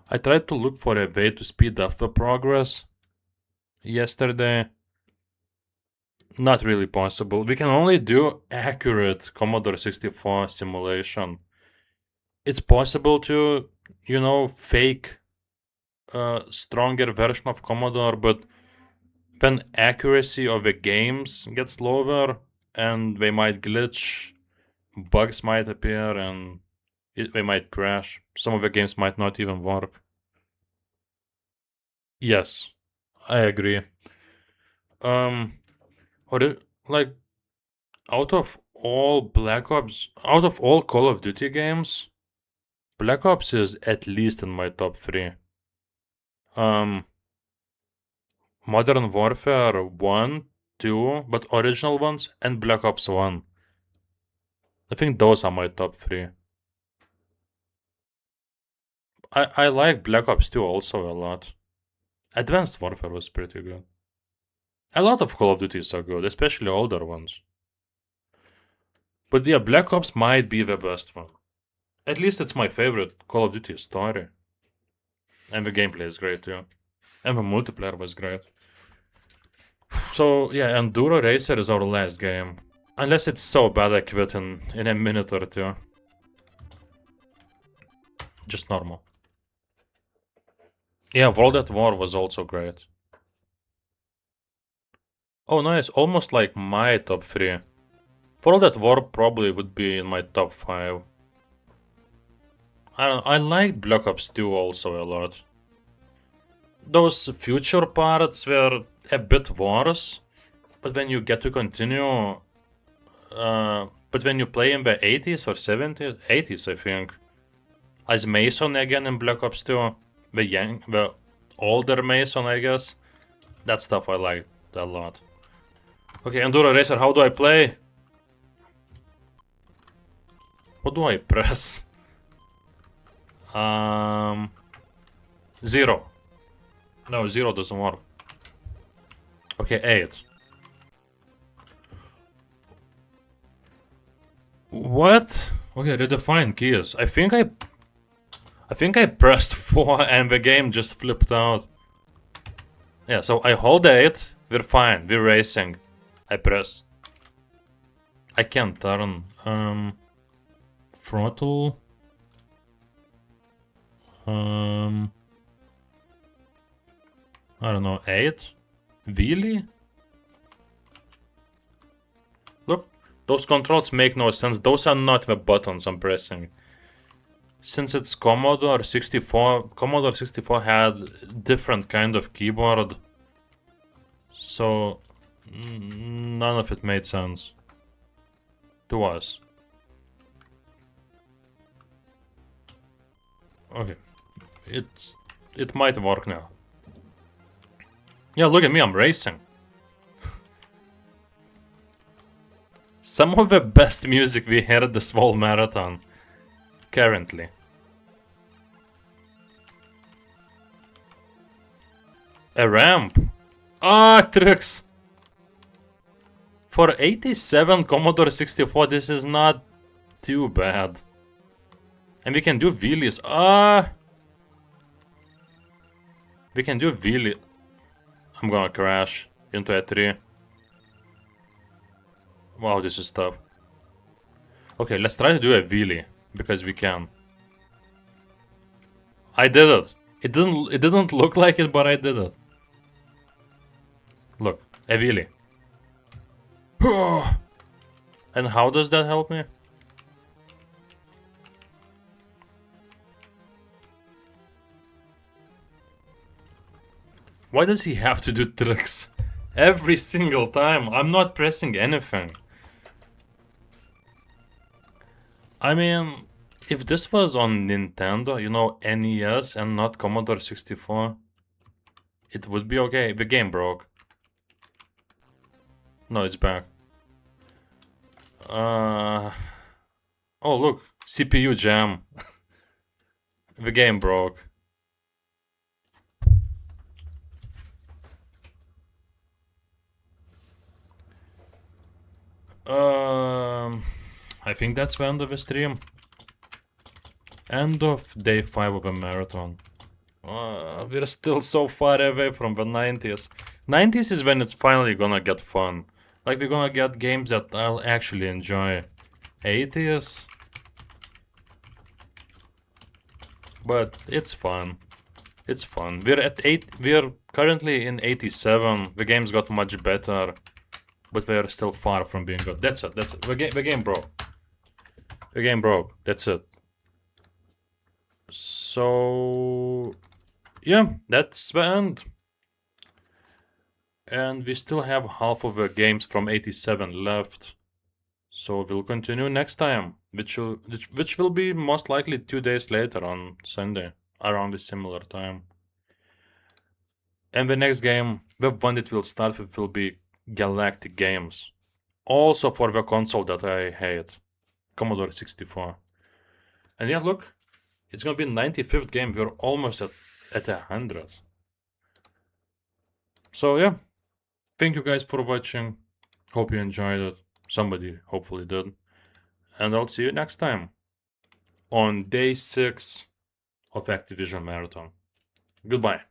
I tried to look for a way to speed up the progress yesterday. Not really possible. We can only do accurate Commodore 64 simulation. It's possible to, fake a stronger version of Commodore, but when accuracy of the games gets lower and they might glitch, bugs might appear, and they might crash. Some of the games might not even work. Yes, I agree. What is, like, out of all Call of Duty games, Black Ops is at least in my top 3. Modern Warfare 1, 2, but original ones, and Black Ops 1. I think those are my top 3. I like Black Ops 2 also a lot. Advanced Warfare was pretty good. A lot of Call of Duties are good, especially older ones. But yeah, Black Ops might be the best one. At least it's my favorite Call of Duty story. And the gameplay is great too. And the multiplayer was great. So yeah, Enduro Racer is our last game. Unless it's so bad I quit in a minute or two. Just normal. Yeah, World at War was also great. Oh nice, almost like my top 3. World at War probably would be in my top 5. I liked Black Ops 2 also a lot. Those future parts were a bit worse, but when you get to continue, but when you play in the 80s or 70s, 80s I think, as Mason again in Black Ops 2, the older Mason I guess, that stuff I liked a lot. Okay, Enduro Racer, how do I play? What do I press? 0. No, 0 doesn't work. Okay, 8. What? Okay, redefine keys. I think I pressed 4 and the game just flipped out. Yeah, so I hold 8. We're fine. We're racing. I press. I can't turn. Throttle. I don't know, 8? Wheelie? Look, those controls make no sense. Those are not the buttons I'm pressing. Since it's Commodore 64 had different kind of keyboard. So, none of it made sense. To us. Okay. It might work now. Yeah, look at me, I'm racing. Some of the best music we heard this whole marathon. Currently. A ramp. Ah, tricks. For 87 Commodore 64, this is not too bad. And we can do wheelies. Ah. We can do wheelie. I'm gonna crash into a tree. Wow, this is tough. Okay, let's try to do a wheelie because we can. I did it. It didn't look like it, but I did it. Look, a wheelie. And how does that help me? Why does he have to do tricks? Every single time. I'm not pressing anything. I mean, if this was on Nintendo, NES and not Commodore 64, it would be okay. The game broke. No, it's back. Oh, look. CPU jam. The game broke. I think that's the end of the stream. End of day 5 of a marathon. We're still so far away from the 90s. 90s is when it's finally gonna get fun. Like, we're gonna get games that I'll actually enjoy. 80s? But it's fun. It's fun. We're currently in 87. The games got much better. But we're still far from being good. That's it. The game broke. The game broke. That's it. So yeah, that's the end. And we still have half of the games from 87 left. So we'll continue next time, which will be most likely 2 days later on Sunday, around a similar time. And the next game, the one that will start with, will be Galactic Games. Also for the console that I hate, Commodore 64. And yeah, look, it's gonna be 95th game. We're almost at 100. So yeah, thank you guys for watching. Hope you enjoyed it. Somebody hopefully did. And I'll see you next time on day 6 of Activision Marathon. Goodbye.